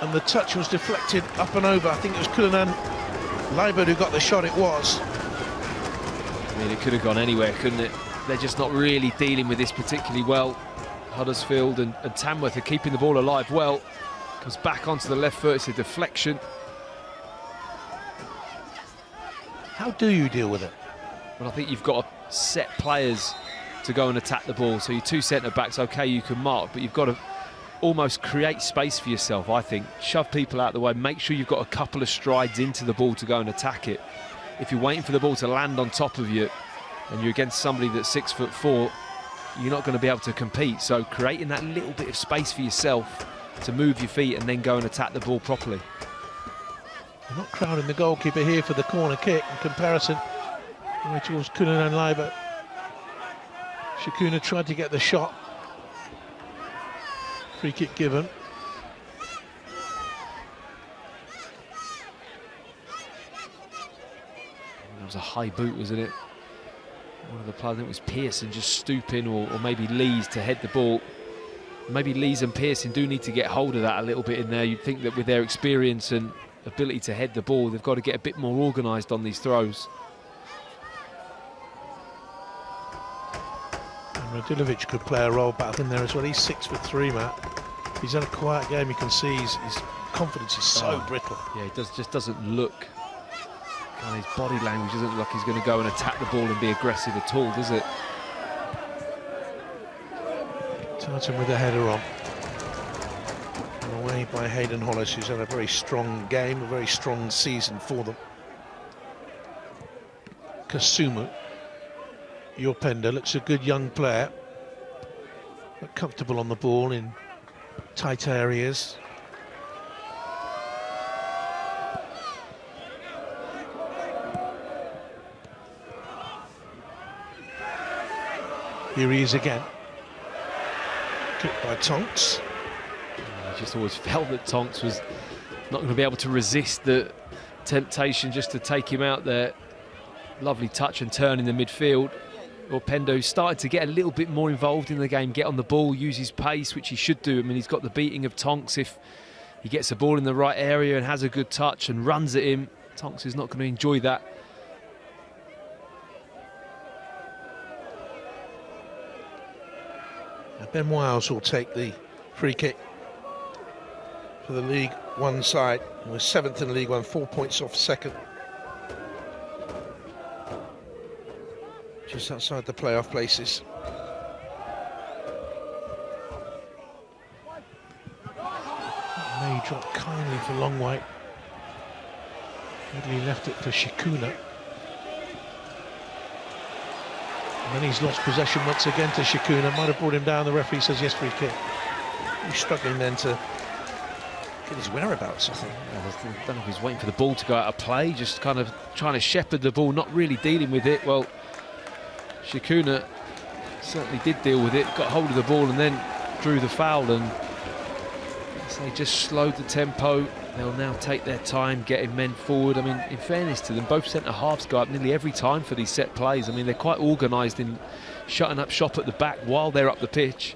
and the touch was deflected up and over. I think it was Coonahan Leiber who got the shot. It was. I mean, it could have gone anywhere, couldn't it? They're just not really dealing with this particularly well. Huddersfield and Tamworth are keeping the ball alive well. Comes back onto the left foot, it's a deflection. How do you deal with it? Well, I think you've got to set players to go and attack the ball. So your two centre-backs, OK, you can mark, but you've got to almost create space for yourself, I think. Shove people out the way, make sure you've got a couple of strides into the ball to go and attack it. If you're waiting for the ball to land on top of you, and you're against somebody that's 6'4", you're not going to be able to compete. So creating that little bit of space for yourself to move your feet and then go and attack the ball properly. They're not crowding the goalkeeper here for the corner kick in comparison towards Coonahan Leiber. Shakuna tried to get the shot. Free kick given. That was a high boot, wasn't it? One of the players, I think it was Pearson, just stooping, or maybe Lees to head the ball. Maybe Lees and Pearson do need to get hold of that a little bit in there. You'd think that with their experience and ability to head the ball, they've got to get a bit more organised on these throws. And Radilovic could play a role back in there as well. He's 6'3", Matt. He's had a quiet game. You can see his confidence is so brittle. Yeah, he just doesn't look. His body language doesn't look like he's going to go and attack the ball and be aggressive at all, does it? Tartan with the header on. And away by Hayden Hollis, who's had a very strong game, a very strong season for them. Kasumu. Yorpenda looks a good young player. But comfortable on the ball in tight areas. Here he is again. Kicked by Tonks. I just always felt that Tonks was not going to be able to resist the temptation just to take him out there. Lovely touch and turn in the midfield. Orpendo started to get a little bit more involved in the game, get on the ball, use his pace, which he should do. I mean, he's got the beating of Tonks if he gets the ball in the right area and has a good touch and runs at him. Tonks is not going to enjoy that. Ben Wiles will take the free kick for the League One side. We're 7th in the League One, 4 points off second. Just outside the playoff places. May drop kindly for Longwhite. Ridley left it for Shikuna. And then he's lost possession once again to Shikuna. Might have brought him down. The referee says yes, free kick. He's struggling then to get his whereabouts, I think. I don't know if he's waiting for the ball to go out of play, just kind of trying to shepherd the ball, not really dealing with it. Well, Shikuna certainly did deal with it, got hold of the ball and then drew the foul, and they just slowed the tempo. They'll now take their time getting men forward. I mean, in fairness to them, both centre-halves go up nearly every time for these set plays. I mean, they're quite organised in shutting up shop at the back while they're up the pitch.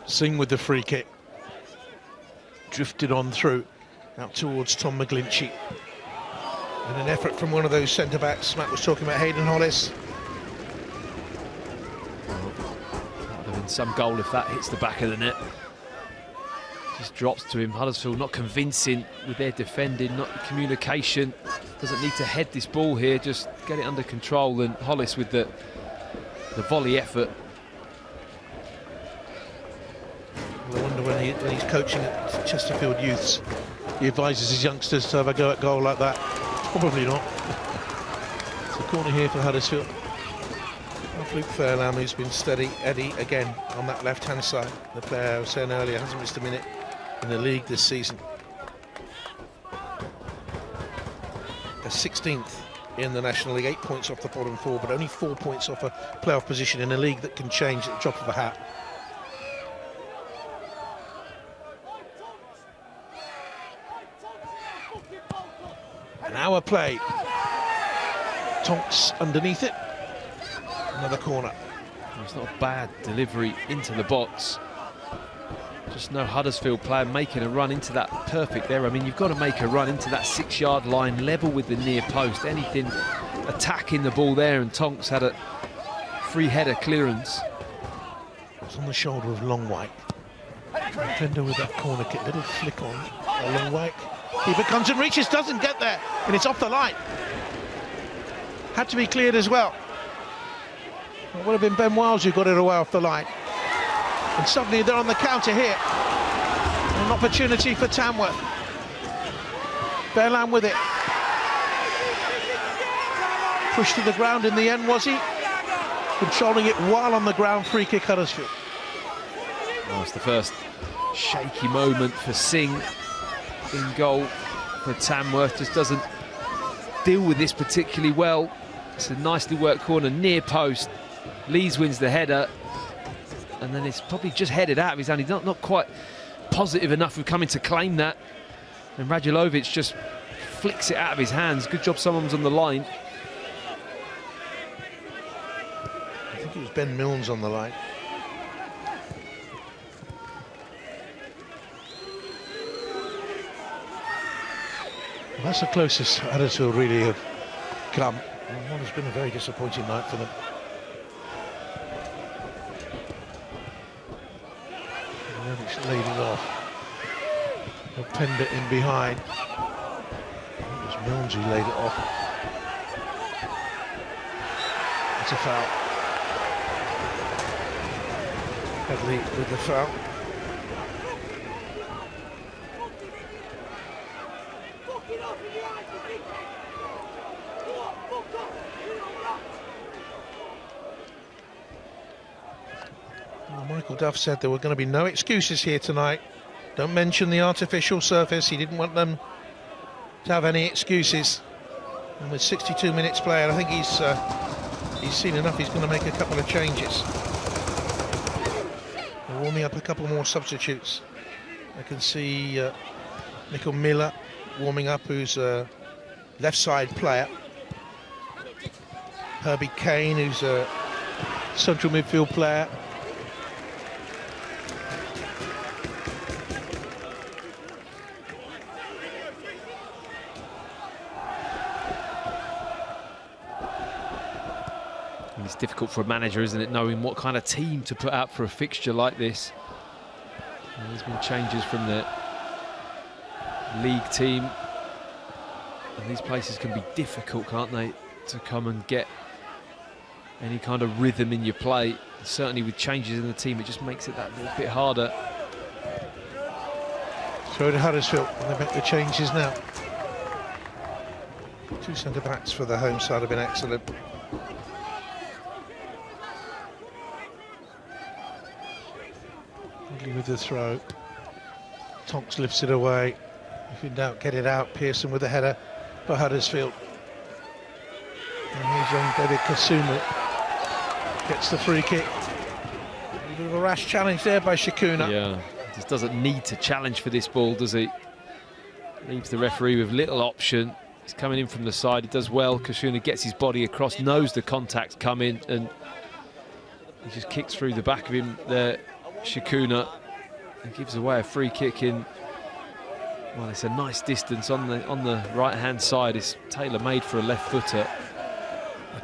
Singh with the free kick. Drifted on through, out towards Tom McGlinchey. And an effort from one of those centre-backs. Matt was talking about Hayden Hollis. That would have been some goal if that hits the back of the net. Just drops to him. Huddersfield not convincing with their defending, not the communication. Doesn't need to head this ball here, just get it under control. And Hollis with the volley effort. I wonder when he's coaching at Chesterfield Youths, he advises his youngsters to have a go at goal like that. Probably not. It's a corner here for Huddersfield. Luke Fairlam, who's been steady. Eddie again on that left-hand side. The player I was saying earlier hasn't missed a minute in the league this season. They're 16th in the National League, 8 points off the bottom four, but only 4 points off a playoff position in a league that can change at the drop of a hat. An hour play. Tonks underneath it. Another corner. It's not a bad delivery into the box. Just no Huddersfield player making a run into that perfect there. I mean, you've got to make a run into that 6-yard line, level with the near post. Anything attacking the ball there, and Tonks had a free header clearance. It's on the shoulder of Longwhite. Defender with that corner kick, little flick on Longwhite. Keeper comes and reaches, doesn't get there, and it's off the line. Had to be cleared as well. It would have been Ben Wiles who got it away off the line. And suddenly they're on the counter here. An opportunity for Tamworth. Fairlam with it. Pushed to the ground in the end, was he? Controlling it while on the ground, free kick Huddersfield. Oh, it's the first shaky moment for Singh in goal for Tamworth. Just doesn't deal with this particularly well. It's a nicely worked corner, near post. Lees wins the header, and then it's probably just headed out of his hand. He's not quite positive enough with coming to claim that. And Radulovic just flicks it out of his hands. Good job someone was on the line. I think it was Ben Milnes on the line. Well, that's the closest Huddersfield really have come. Well, it's been a very disappointing night for them. Radulovic laid it off. They'll penned it in behind. It was Milnes who laid it off. It's a foul. Headley with the foul. Well, Michael Duff said there were going to be no excuses here tonight. Don't mention the artificial surface. He didn't want them to have any excuses. And with 62 minutes played, I think he's seen enough. He's going to make a couple of changes. They're warming up a couple more substitutes. I can see Nickel Miller warming up, who's a left side player. Herbie Kane, who's a central midfield player. It's difficult for a manager, isn't it, knowing what kind of team to put out for a fixture like this. And there's been changes from the league team, and these places can be difficult, can't they, to come and get any kind of rhythm in your play. Certainly with changes in the team, it just makes it that little bit harder. Throw to Huddersfield, and they make the changes now. Two centre-backs for the home side have been excellent. Ridley with the throw. Tonks lifts it away. If in doubt, get it out. Pearson with the header for Huddersfield. And here's young David Kasuma. Gets the free kick. A bit of a rash challenge there by Shikuna. Yeah, just doesn't need to challenge for this ball, does he? Leaves the referee with little option. He's coming in from the side, he does well. Kasuna gets his body across, knows the contact's coming, and he just kicks through the back of him there, Shikuna, and gives away a free kick in. Well, it's a nice distance on the right-hand side. It's tailor-made for a left footer.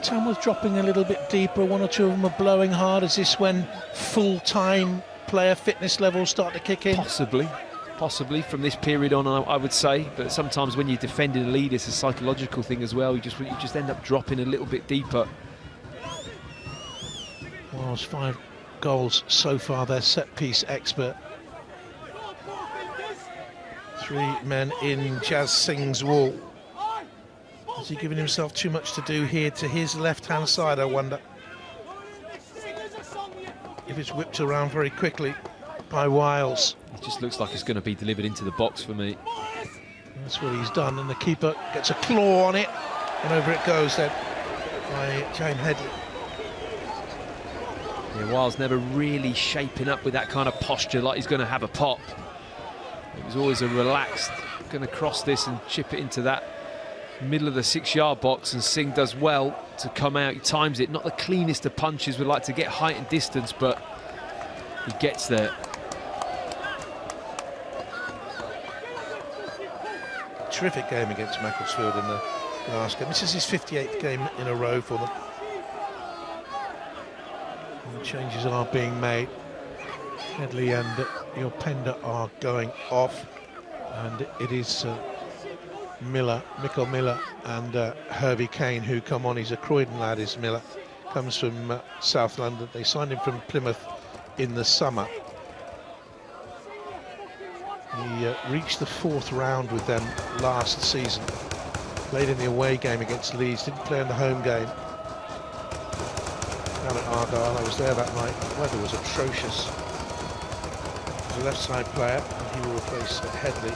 Tamworth dropping a little bit deeper. One or two of them are blowing hard. Is this when full-time player fitness levels start to kick in? Possibly from this period on, I would say. But sometimes when you're defending a lead, it's a psychological thing as well. You just end up dropping a little bit deeper. Well, it's 5 goals so far. They're set-piece expert. 3 men in Jazz Singh's wall. Has he given himself too much to do here to his left-hand side, I wonder? If it's whipped around very quickly by Wiles. It just looks like it's going to be delivered into the box for me. That's what he's done, and the keeper gets a claw on it, and over it goes then by Jane Headley. Yeah, Wiles never really shaping up with that kind of posture like he's going to have a pop. It was always a relaxed, going to cross this and chip it into that middle of the 6-yard box, and Singh does well to come out. He times it, not the cleanest of punches, would like to get height and distance, but he gets there. Terrific game against Macclesfield in the last game. This is his 58th game in a row for them. And changes are being made. Headley and Openda are going off, and it is Michael Miller and Hervey Kane who come on. He's a Croydon lad, is Miller. Comes from South London. They signed him from Plymouth in the summer. He reached the 4th round with them last season. Played in the away game against Leeds, didn't play in the home game. Down at Argyle, I was there that night. The weather was atrocious. He's a left side player, and he will replace Headley.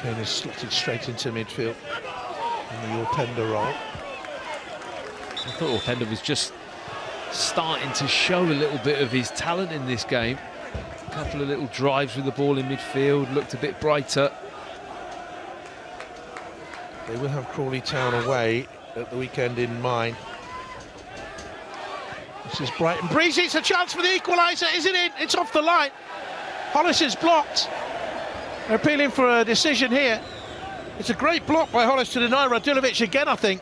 Kane is slotted straight into midfield in the Openda role. I thought Openda was just starting to show a little bit of his talent in this game. A couple of little drives with the ball in midfield, looked a bit brighter. They will have Crawley Town away at the weekend in mind. This is Brighton Breezy. It's a chance for the equaliser. Is it in? It's off the line. Hollis is blocked. They're appealing for a decision here. It's a great block by Hollis to deny Radulovic again, I think.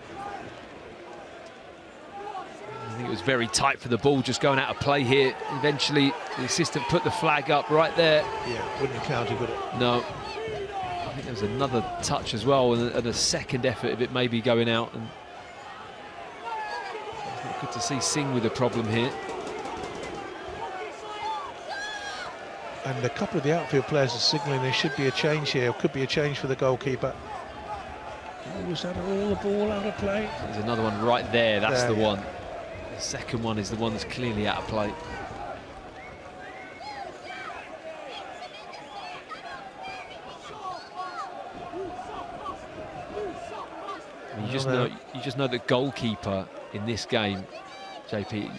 I think it was very tight for the ball, just going out of play here. Eventually, the assistant put the flag up right there. Yeah, wouldn't have counted, would it? No. I think there was another touch as well, and a second effort of it maybe going out. And it's not good to see Singh with a problem here. And a couple of the outfield players are signalling there should be a change here. Could be a change for the goalkeeper. Oh, was that all the ball out of play? There's another one right there. That's there, the one. The second one is the one that's clearly out of play. You just know that goalkeeper in this game, JP,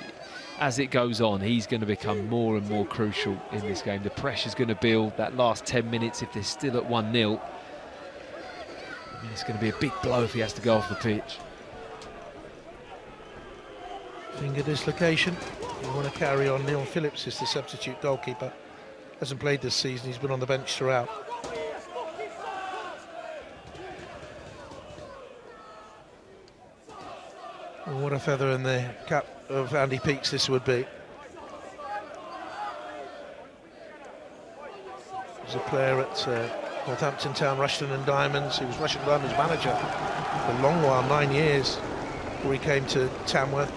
as it goes on, he's going to become more and more crucial in this game. The pressure's going to build. That last 10 minutes, if they're still at 1-0, I mean, it's going to be a big blow if he has to go off the pitch. Finger dislocation. You want to carry on. Neil Phillips is the substitute goalkeeper. Hasn't played this season. He's been on the bench throughout. Oh, what a feather in the cap of Andy Peaks this would be. He's a player at Northampton Town, Rushden and Diamonds. He was Rushden Diamonds manager for a long while, 9 years, before he came to Tamworth.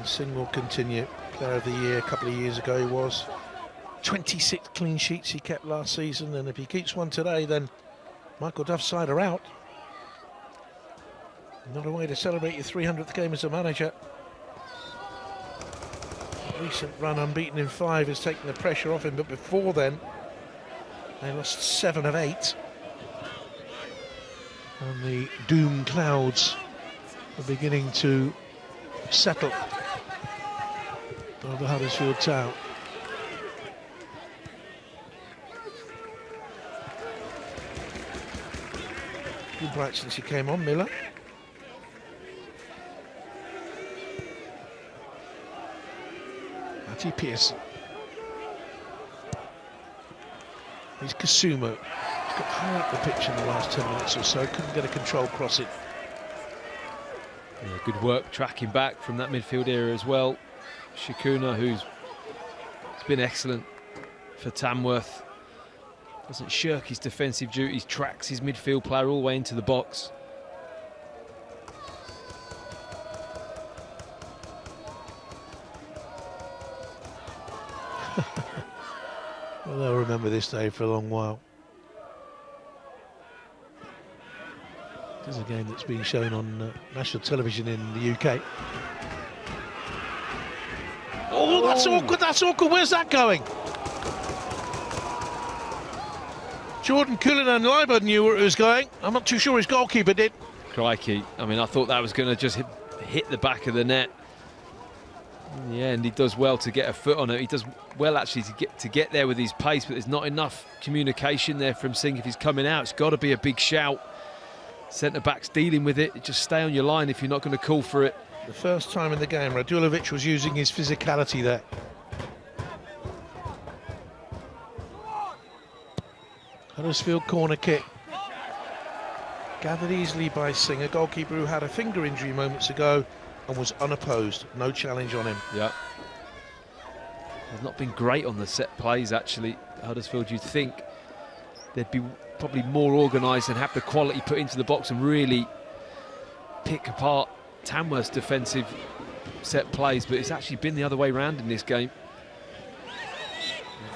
And Singh will continue. Player of the Year a couple of years ago he was. 26 clean sheets he kept last season, and if he keeps one today, then Michael Duff's side are out. Not a way to celebrate your 300th game as a manager. Recent run unbeaten in 5 has taken the pressure off him, but before then they lost 7 of 8. And the doom clouds are beginning to settle over Huddersfield Town. Been bright since he came on, Miller. Matty Pearson. He's Kasumo. He's got high up the pitch in the last 10 minutes or so. Couldn't get a control crossing. Yeah, good work tracking back from that midfield area as well. Shikuna, who's been excellent for Tamworth, doesn't shirk his defensive duties, tracks his midfield player all the way into the box. Well, they'll remember this day for a long while. This is a game that's been shown on national television in the UK. Oh, that's awkward, that's awkward. Where's that going? Jordan Cullinan Leiber knew where it was going. I'm not too sure his goalkeeper did. Crikey. I mean, I thought that was going to just hit the back of the net. In the end, he does well to get a foot on it. He does well, actually, to get there with his pace, but there's not enough communication there from Singh. If he's coming out, it's got to be a big shout. Centre-back's dealing with it. Just stay on your line if you're not going to call for it. The first time in the game, Radulovic was using his physicality there. Huddersfield corner kick. Gathered easily by Singh, a goalkeeper who had a finger injury moments ago and was unopposed. No challenge on him. Yeah. They've not been great on the set plays, actually. Huddersfield, you'd think they'd be probably more organised and have the quality put into the box and really pick apart Tamworth's defensive set plays, but it's actually been the other way around in this game.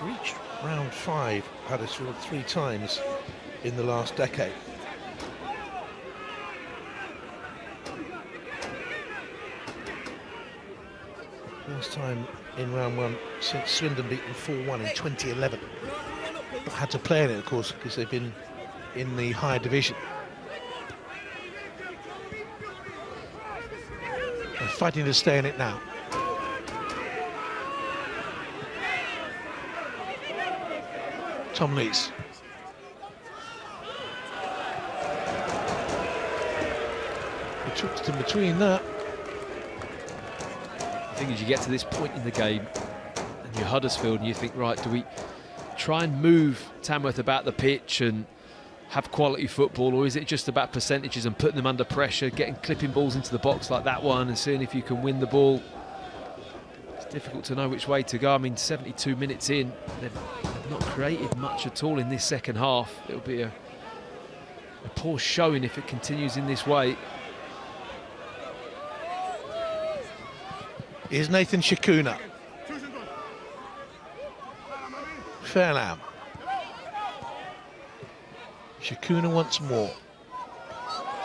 We've reached round 5, Huddersfield, 3 times in the last decade. First time in round 1 since Swindon beat them 4-1 in 2011. But had to play in it, of course, because they've been in the higher division. They're fighting to stay in it now. Tom Lees. Betwixt and between that. The thing is, you get to this point in the game and you're Huddersfield and you think, right, do we try and move Tamworth about the pitch and have quality football, or is it just about percentages and putting them under pressure, clipping balls into the box like that one and seeing if you can win the ball? It's difficult to know which way to go. I mean, 72 minutes in, they've not created much at all in this second half. It'll be a poor showing if it continues in this way. Here's Nathan Shikuna. Fairlam. Shikuna once more.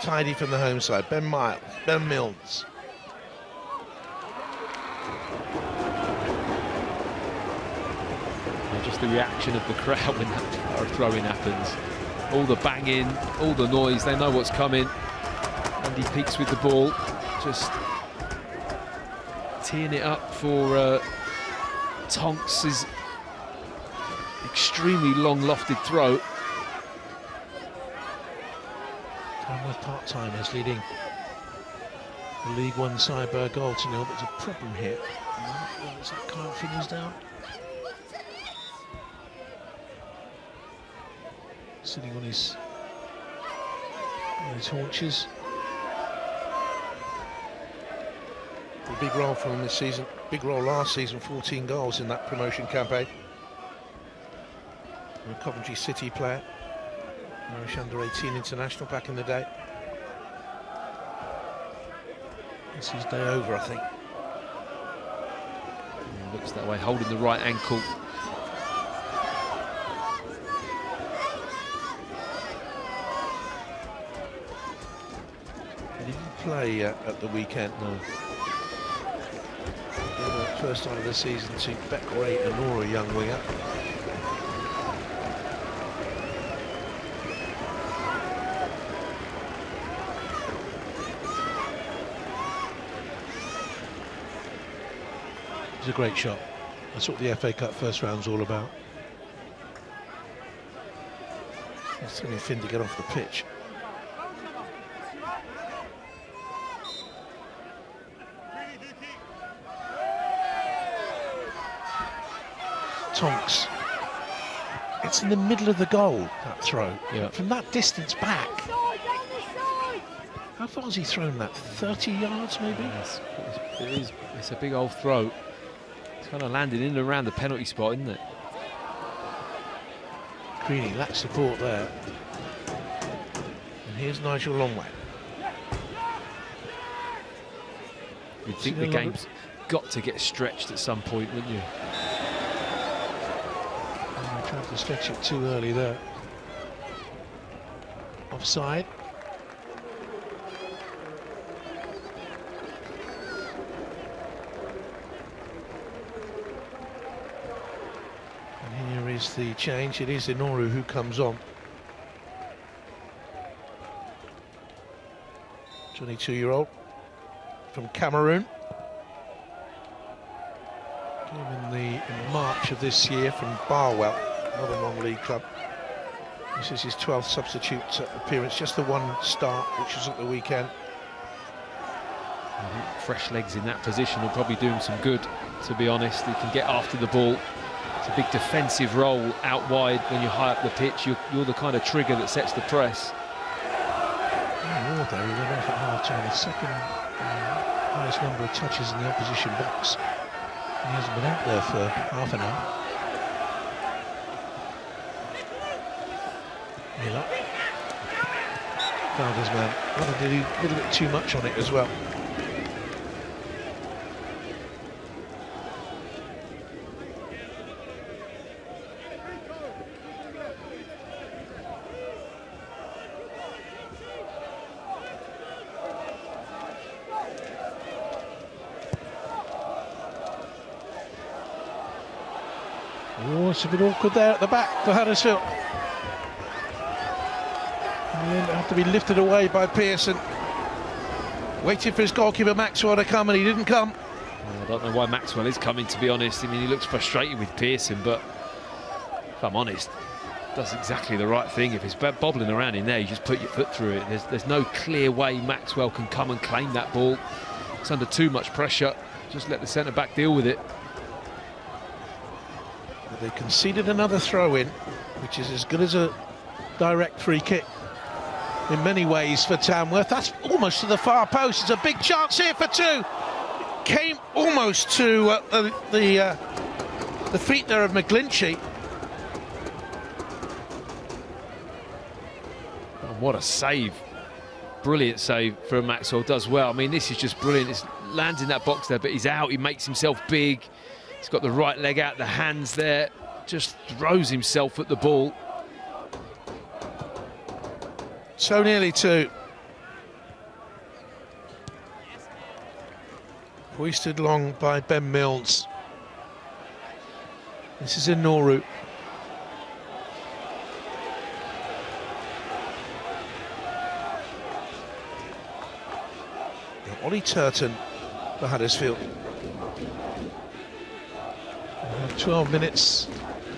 Tidy from the home side. Ben Milnes. Just the reaction of the crowd when that throw-in happens. All the banging, all the noise, they know what's coming. Andy Peaks with the ball, just teeing it up for Tonks' extremely long lofted throw. Tamworth part-timers leading the League One side by a goal to nil, but there's a problem here. Is that Kyle Finney's down? Sitting on his haunches. A big role for him this season. Big role last season, 14 goals in that promotion campaign. A Coventry City player. Irish under-18 international back in the day. This is day over, I think. Looks that way, holding the right ankle. He didn't play at the weekend. No. First time of the season to Bekray Anora, young winger. It's a great shot. That's what the FA Cup first round's all about. It's telling Finn to get off the pitch. Tonks. It's in the middle of the goal, that throw. Yeah. From that distance back. How far has he thrown that? 30 yards, maybe? Yes, it's a big old throw. It's kind of landed in and around the penalty spot, isn't it? Creedy lacks support there. And here's Nigel Longway. You'd think the game's got to get stretched at some point, wouldn't you? I tried to stretch it too early there. Offside. And here is the change. It is Inoru who comes on. 22-year-old from Cameroon. Came in March of this year from Barwell, another non-league club. This is his 12th substitute appearance, just the one start, which was at the weekend. I think fresh legs in that position will probably do him some good, to be honest. He can get after the ball. It's a big defensive role out wide when you're high up the pitch. You're the kind of trigger that sets the press. Ward there, he went off at half-time, the second highest number of touches in the opposition box. He hasn't been out there for half an hour. Miller. Found his man. Wanted to do a little bit too much on it as well. Oh, it's a bit awkward there at the back for Huddersfield. And then have to be lifted away by Pearson. Waiting for his goalkeeper Maxwell to come, and he didn't come. Well, I don't know why Maxwell is coming, to be honest. I mean, he looks frustrated with Pearson, but if I'm honest, does exactly the right thing. If it's bobbling around in there, you just put your foot through it. There's no clear way Maxwell can come and claim that ball. It's under too much pressure. Just let the centre-back deal with it. They conceded another throw-in, which is as good as a direct free kick in many ways for Tamworth. That's almost to the far post. It's a big chance here for two. Came almost to the feet there of McGlinchey. Oh, what a save. Brilliant save from Maxwell, does well. I mean, this is just brilliant. It lands in that box there, but he's out. He makes himself big. He's got the right leg out, the hands there, just throws himself at the ball. So nearly two. Hoisted long by Ben Mills. This is Inoru. Ollie Turton for Huddersfield. 12 minutes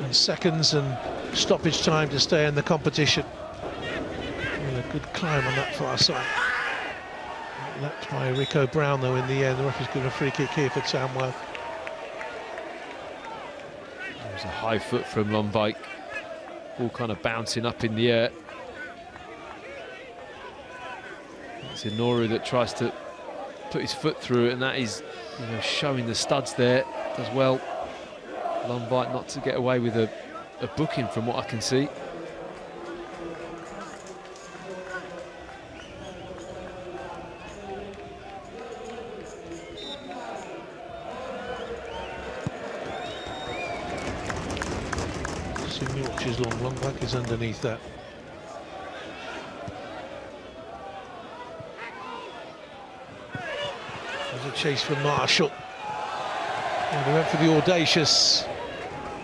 and seconds and stoppage time to stay in the competition. And a good climb on that far side. Lapped by Rico Brown though in the end. The referee's given a free kick here for Tamworth. There was a high foot from Lombike. Ball kind of bouncing up in the air. It's Inoru that tries to put his foot through it, and that is, you know, showing the studs there as well. Lombike not to get away with a booking from what I can see. long back is underneath that. There's a chase for Marshall. And he went for the audacious.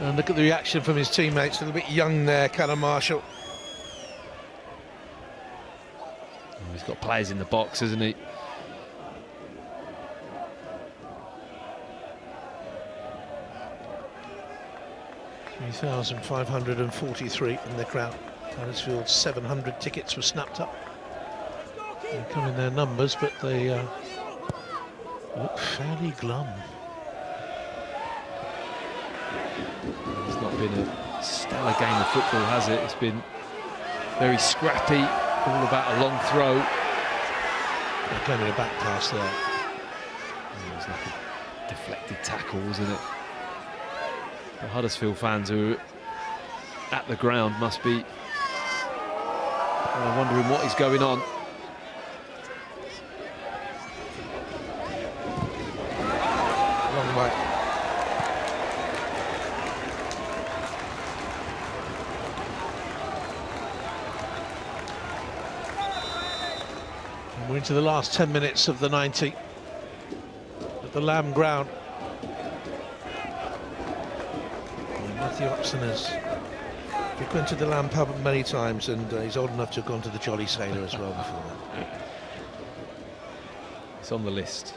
And look at the reaction from his teammates. A little bit young there, Callum Marshall. Oh, he's got players in the box, hasn't he? $3,543 in the crowd. Huddersfield 700 tickets were snapped up. They come in their numbers, but they look fairly glum. It's not been a stellar game of football, has it? It's been very scrappy, all about a long throw. They're going to a back pass there. It was like a deflected tackle, wasn't it? The Huddersfield fans who are at the ground must be wondering what is going on. Long way. And we're into the last 10 minutes of the 90 at the Lamb ground. Matthew Upson has frequented the Lamb pub many times, and he's old enough to have gone to the Jolly Sailor as well before that. It's on the list.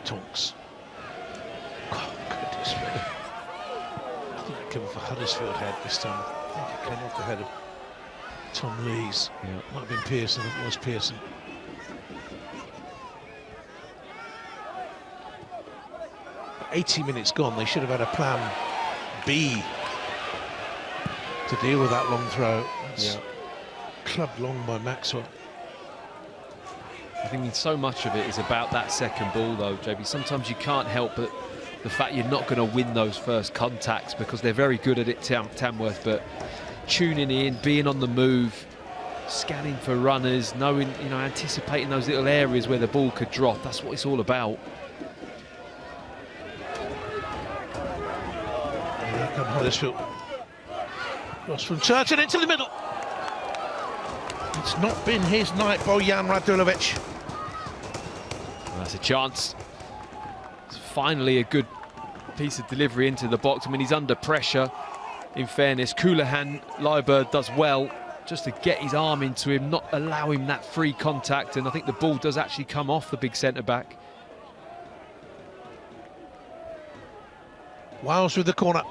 Tonks. Oh, goodness me. I think it came off a Huddersfield head this time. I think it came off the head of Tom Lees. Yeah. Might have been Pearson, it was Pearson. But 80 minutes gone, they should have had a plan B to deal with that long throw. It's clubbed long by Maxwell. I think so much of it is about that second ball, though, JB. Sometimes you can't help but the fact you're not going to win those first contacts, because they're very good at it, Tamworth, but tuning in, being on the move, scanning for runners, knowing, you know, anticipating those little areas where the ball could drop. That's what it's all about. Here come Huddersfield. Cross from Turton into the middle. It's not been his night, Bojan Radulovic. Well, that's a chance. It's finally a good piece of delivery into the box. I mean, he's under pressure, in fairness. Coonahan, Lyberg does well just to get his arm into him, not allow him that free contact, and I think the ball does actually come off the big centre-back. Wiles with the corner.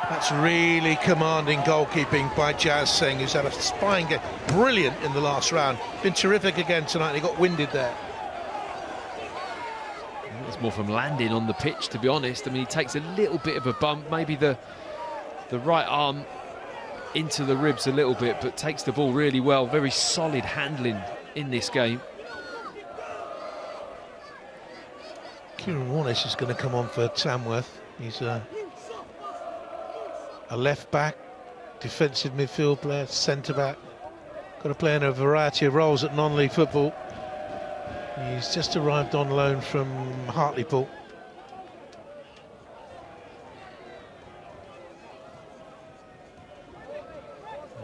That's really commanding goalkeeping by Jazz Singh, who's had a spine game. Brilliant in the last round. Been terrific again tonight. He got winded there. It's more from landing on the pitch, to be honest. I mean, he takes a little bit of a bump, maybe the right arm into the ribs a little bit, but takes the ball really well. Very solid handling in this game. Kieran Wallace is going to come on for Tamworth. He's a left back, defensive midfield player, centre back. Got to play in a variety of roles at non-league football. He's just arrived on loan from Hartlepool.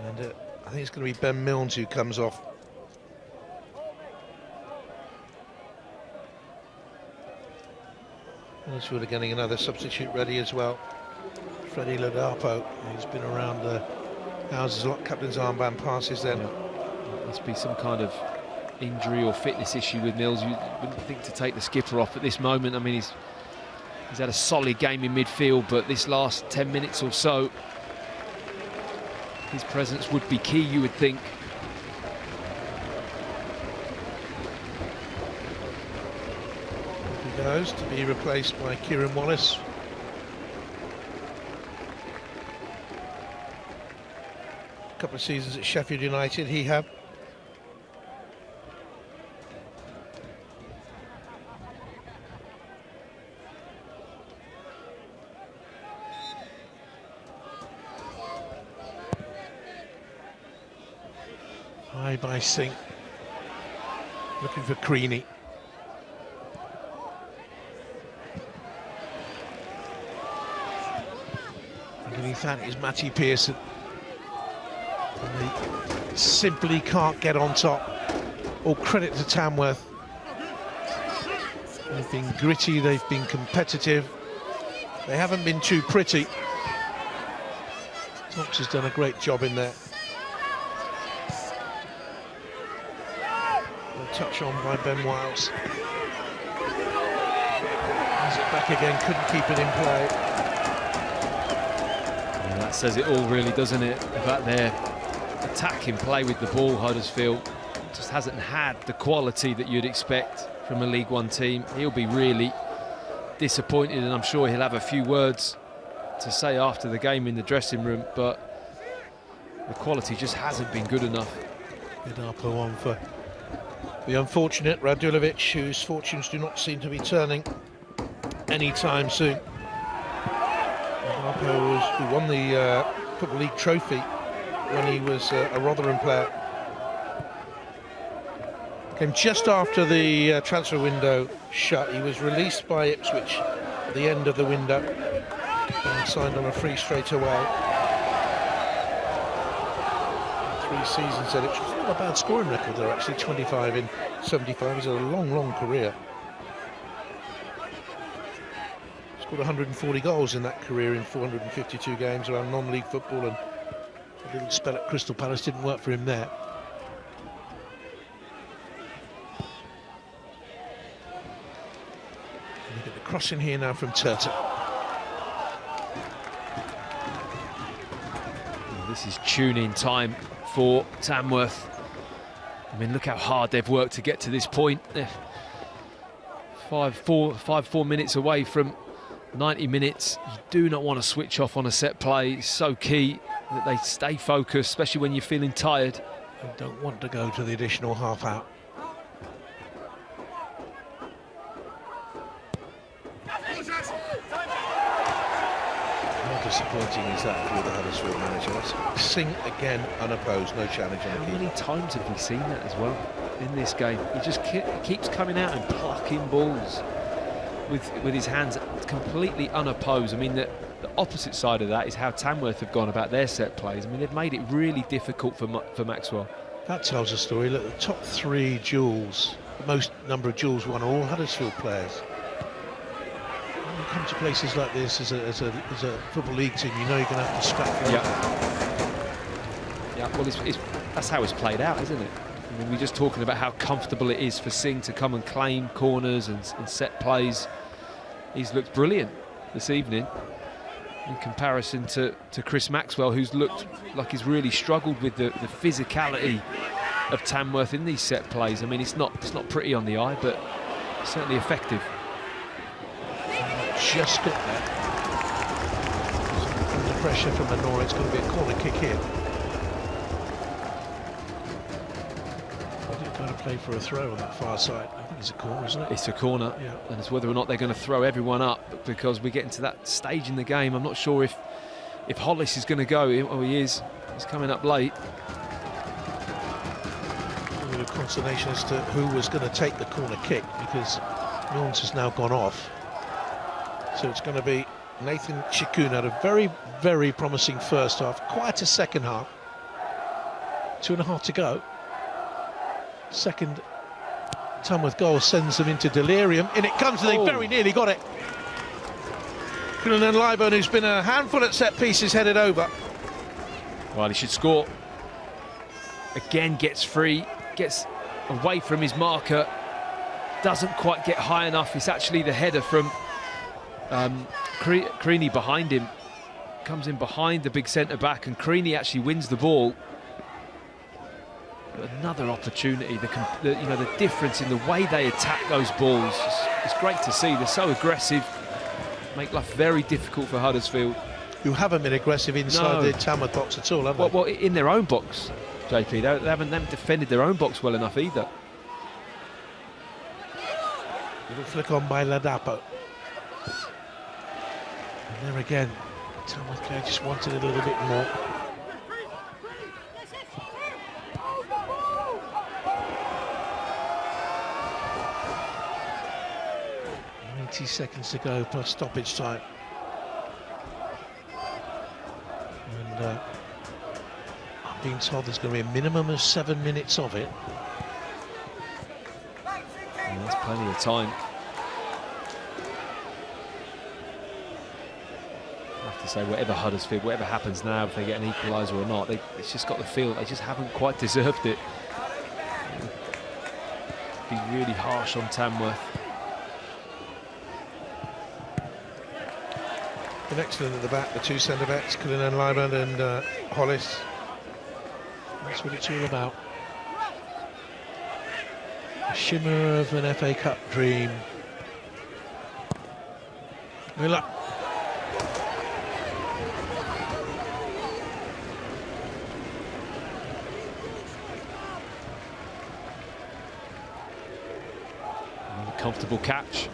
And I think it's going to be Ben Milnes who comes off. Huddersfield are getting another substitute ready as well. Freddie Ladapo, who's been around the houses a lot. Captain's armband passes then. Yeah. Must be some kind of injury or fitness issue with Mills. You wouldn't think to take the skipper off at this moment. I mean, he's had a solid game in midfield, but this last 10 minutes or so, his presence would be key, you would think. He goes to be replaced by Kieran Wallace. A couple of seasons at Sheffield United he had. High by Singh. Looking for Creaney. Underneath that is Matty Pearson. And they simply can't get on top. All credit to Tamworth. They've been gritty, they've been competitive. They haven't been too pretty. Tonks has done a great job in there. A touch on by Ben Wiles. Has it back again, couldn't keep it in play. Yeah, that says it all really, doesn't it, about their attacking play with the ball. Huddersfield just hasn't had the quality that you'd expect from a League One team. He'll be really disappointed, and I'm sure he'll have a few words to say after the game in the dressing room, but the quality just hasn't been good enough. Good upper one for the unfortunate Radulovic, whose fortunes do not seem to be turning anytime soon. Arpo who won the Football League trophy when he was a Rotherham player. Came just after the transfer window shut. He was released by Ipswich at the end of the window and signed on a free straight away. 3 seasons at Ipswich. Not a bad scoring record there, actually. 25 in 75. He's had a long career. Scored 140 goals in that career in 452 games around non-league football, and a little spell at Crystal Palace didn't work for him there. Look at the crossing here now from Turton. This is tune-in time for Tamworth. I mean, look how hard they've worked to get to this point. They're 4 minutes away from 90 minutes. You do not want to switch off on a set play. It's so key that they stay focused, especially when you're feeling tired. And don't want to go to the additional half out. How disappointing is that for the Huddersfield manager? That's Singh again unopposed, no challenge on the How keeper. many times have we seen that as well in this game? He just keeps coming out and plucking balls with his hands completely unopposed. I mean, the opposite side of that is how Tamworth have gone about their set plays. I mean, they've made it really difficult for Maxwell. That tells a story. Look, the top 3 duels, the most number of duels won, are all Huddersfield players. When you come to places like this as a Football League team, you know you're going to have to scrap for Yeah, well, that's how it's played out, isn't it? I mean, we're just talking about how comfortable it is for Singh to come and claim corners and set plays. He's looked brilliant this evening in comparison to Chris Maxwell, who's looked like he's really struggled with the physicality of Tamworth in these set plays. I mean, it's not pretty on the eye, but certainly effective. Just got there. Under pressure from Manora, it's going to be a corner kick here. They're going to play for a throw on that far side. I think it's a corner, isn't it? It's a corner, yeah. And it's whether or not they're going to throw everyone up, because we're getting to that stage in the game. I'm not sure if Hollis is going to go. Oh, he is. He's coming up late. A bit of consternation as to who was going to take the corner kick, because Norns has now gone off. So it's going to be Nathan Chikun. Had a very promising first half, quite a second half. 2.5 to go. Second Tamworth goal sends them into delirium. In it comes, and they very nearly got it. Cullinan Lyburn, who's been a handful at set pieces, headed over. Well, he should score. Again, gets free, gets away from his marker. Doesn't quite get high enough. It's actually the header from Creaney behind him. Comes in behind the big centre-back, and Creaney actually wins the ball. But another opportunity. The difference in the way they attack those balls. It's great to see. They're so aggressive. Make life very difficult for Huddersfield. Who haven't been aggressive inside the Tamworth box at all, have they? Well, in their own box, JP. They haven't defended their own box well enough either. Little flick on by Ladapo. And there again, Tamworth player just wanted it a little bit more. Seconds to go plus stoppage time. and I'm being told there's going to be a minimum of 7 minutes of it. And that's plenty of time. I have to say, whatever Huddersfield, whatever happens now, if they get an equaliser or not, it's just got the feel they just haven't quite deserved it. Be really harsh on Tamworth. Been excellent at the back, the two centre-backs, Cullinan Lyman and Hollis. That's what it's all about. A shimmer of an FA Cup dream. Miller. Another comfortable catch.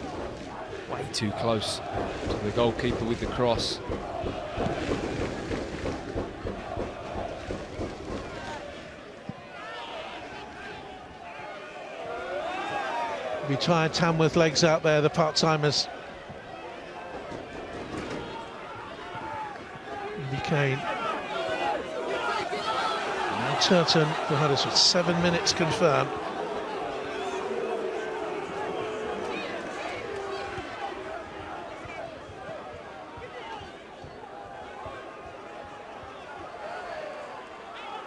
Way too close to the goalkeeper with the cross. Retired Tamworth legs out there, the part-timers. Andy Kane. Now Turton for Huddersfield. 7 minutes confirmed.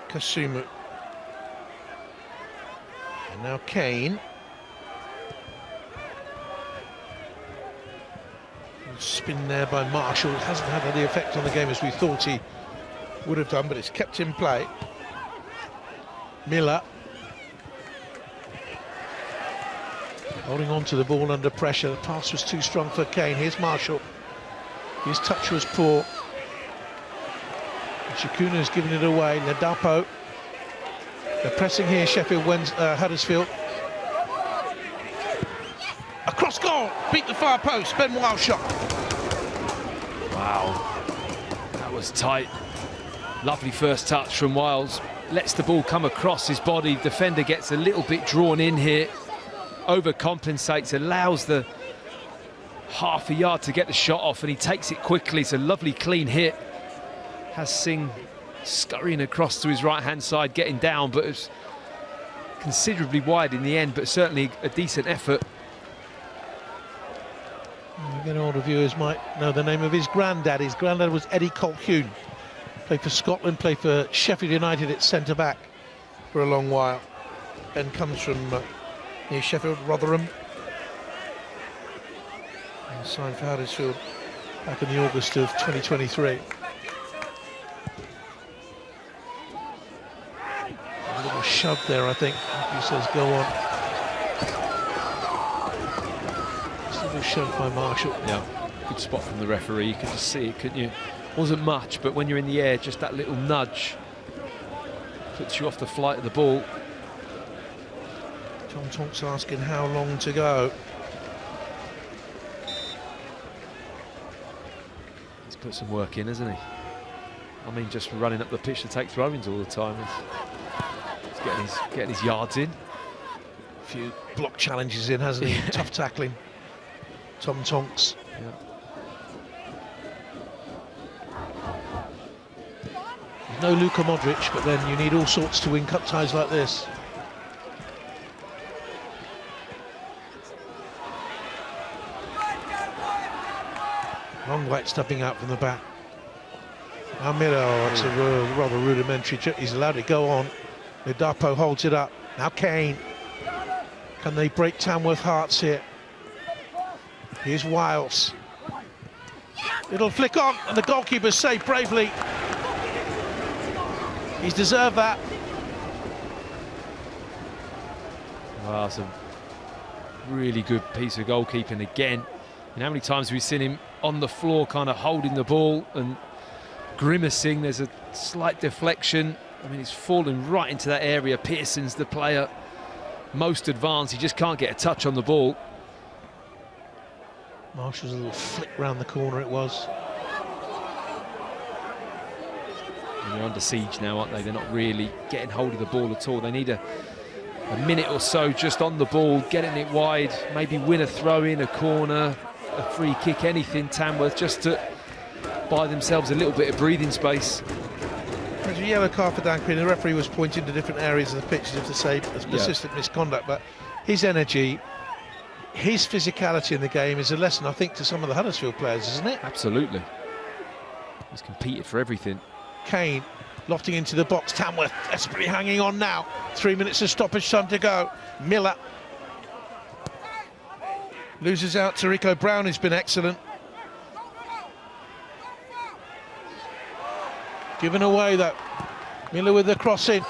Kasumu. And now Kane. Spin there by Marshall. It hasn't had any effect on the game as we thought he would have done, but it's kept in play. Miller. Holding on to the ball under pressure. The pass was too strong for Kane. Here's Marshall. His touch was poor. Shikuna's given it away. Ladapo. They're pressing here, Huddersfield. Across goal, beat the far post, Ben Wild shot. Wow, that was tight. Lovely first touch from Wiles. Lets the ball come across his body. Defender gets a little bit drawn in here. Overcompensates, allows the half a yard to get the shot off, and he takes it quickly. It's a lovely clean hit. Has Singh scurrying across to his right-hand side, getting down, but it's considerably wide in the end, but certainly a decent effort. Again, older viewers might know the name of his granddad. His granddad was Eddie Colquhoun. Played for Scotland, played for Sheffield United at centre-back for a long while. Ben comes from near Sheffield, Rotherham. And signed for Huddersfield back in the August of 2023. A little shove there, I think. He says, go on. Just a little shove by Marshall. Yeah, good spot from the referee. You could just see it, couldn't you? Wasn't much, but when you're in the air, just that little nudge puts you off the flight of the ball. Tom Tonks asking how long to go. He's put some work in, hasn't he? I mean, just running up the pitch to take throw-ins all the time. He's getting his yards in. A few block challenges in, hasn't he? Yeah. Tough tackling. Tom Tonks. Yeah. There's no Luka Modric, but then you need all sorts to win cup ties like this. Long white stepping out from the back. Almiro, it's a rather rudimentary trick. He's allowed to go on. Ladapo holds it up. Now Kane. Can they break Tamworth hearts here? Here's Wiles. It'll flick on, and the goalkeeper saved bravely. He's deserved that. Wow, that's a really good piece of goalkeeping again. And how many times have we seen him on the floor kind of holding the ball and grimacing? There's a slight deflection. I mean, he's fallen right into that area. Pearson's the player most advanced. He just can't get a touch on the ball. Marshall's a little flick round the corner it was. And they're under siege now, aren't they? They're not really getting hold of the ball at all. They need a minute or so just on the ball, getting it wide, maybe win a throw-in, a corner, a free kick, anything, Tamworth, just to buy themselves a little bit of breathing space. There's a yellow card for Dan Quinn. The referee was pointing to different areas of the pitch as if to say it's persistent misconduct, but his energy, his physicality in the game is a lesson, I think, to some of the Huddersfield players, isn't it? Absolutely. He's competed for everything. Kane lofting into the box. Tamworth desperately hanging on now. 3 minutes of stoppage time to go. Miller loses out to Rico Brown, who's been excellent. Given away though. Miller with the cross in.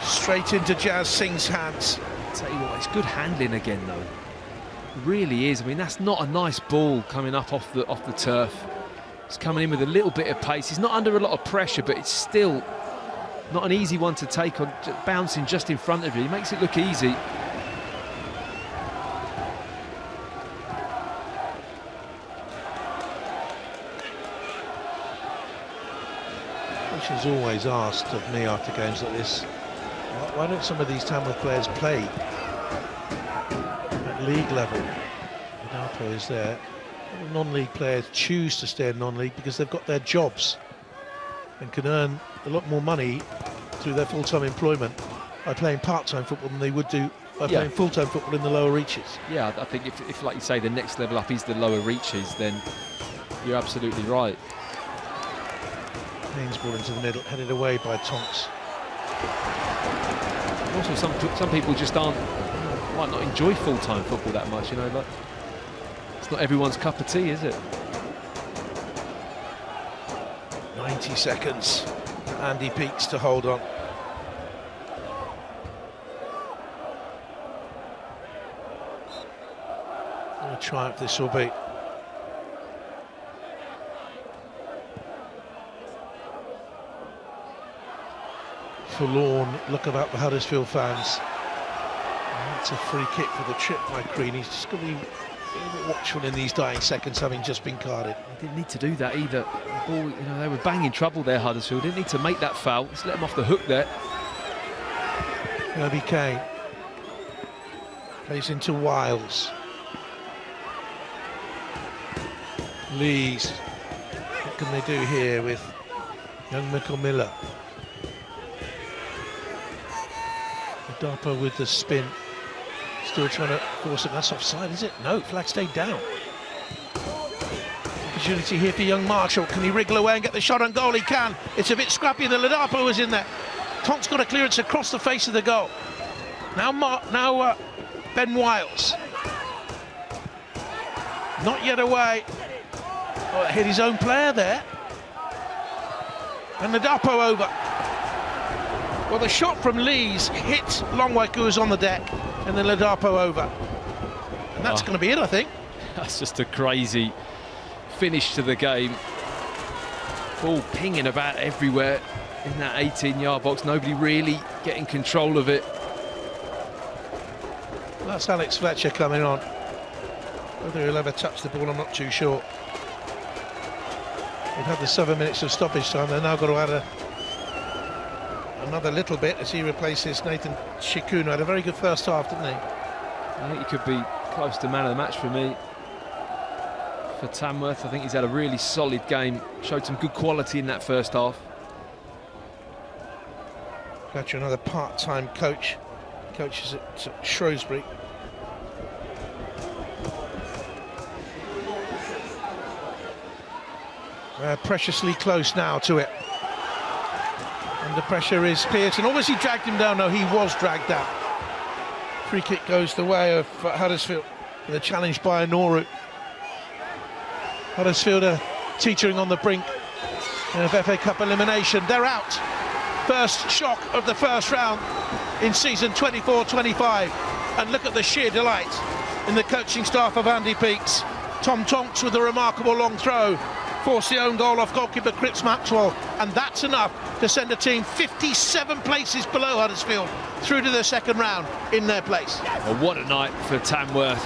Straight into Jazz Singh's hands. I'll tell you what, it's good handling again though. It really is. I mean, that's not a nice ball coming up off the turf. He's coming in with a little bit of pace. He's not under a lot of pressure, but it's still not an easy one to take on, bouncing just in front of you. He makes it look easy. Which is always asked of me after games like this, why don't some of these Tamworth players play at league level? Ladapo is there. Non-league players choose to stay in non-league because they've got their jobs and can earn a lot more money through their full-time employment by playing part-time football than they would do by playing full-time football in the lower reaches. Yeah, I think if, like you say, the next level up is the lower reaches, then you're absolutely right. Haynes ball into the middle, headed away by Tonks. Also, some people just might not enjoy full-time football that much, you know, like. Not everyone's cup of tea, is it? 90 seconds. Andy Peaks to hold on. What a triumph this will be. Forlorn look about the Huddersfield fans. And that's a free kick for the trip by Crean. He's just going to be a bit watchful in these dying seconds, having just been carded. They didn't need to do that either. The ball, you know, they were banging trouble there, Huddersfield. Didn't need to make that foul. Just let them off the hook there. Herbie Kane plays into Wiles. Lees. What can they do here with young Michael Miller? Ladapo with the spin. Still trying to force it. That's offside, is it? No, flag stayed down. Opportunity here for young Marshall. Can he wriggle away and get the shot on goal? He can. It's a bit scrappy. The Ladapo was in there. Tonks got a clearance across the face of the goal. Now Ben Wiles. Not yet away. Oh, hit his own player there. And Ladapo over. Well, the shot from Lees hit Longwyke, who was on the deck, and then Ladapo over. And that's going to be it, I think. That's just a crazy finish to the game. Ball pinging about everywhere in that 18-yard box. Nobody really getting control of it. That's Alex Fletcher coming on. Whether he'll ever touch the ball, I'm not too sure. We've had the 7 minutes of stoppage time. They've now got to add another little bit as he replaces Nathan Shikun. Had a very good first half, didn't he? I think he could be close to man of the match for me. For Tamworth, I think he's had a really solid game. Showed some good quality in that first half. Fletcher, another part-time coach. Coaches at Shrewsbury. Preciously close now to it. Under pressure is Pearson. Obviously dragged him down. No, he was dragged down. Free kick goes the way of Huddersfield with a challenge by Anoru. Huddersfield are teetering on the brink of FA Cup elimination. They're out. First shock of the first round in season 24-25. And look at the sheer delight in the coaching staff of Andy Peaks. Tom Tonks with a remarkable long throw. Forced the own goal off goalkeeper Cripps Maxwell, and that's enough to send a team 57 places below Huddersfield through to the second round in their place. Well, what a night for Tamworth.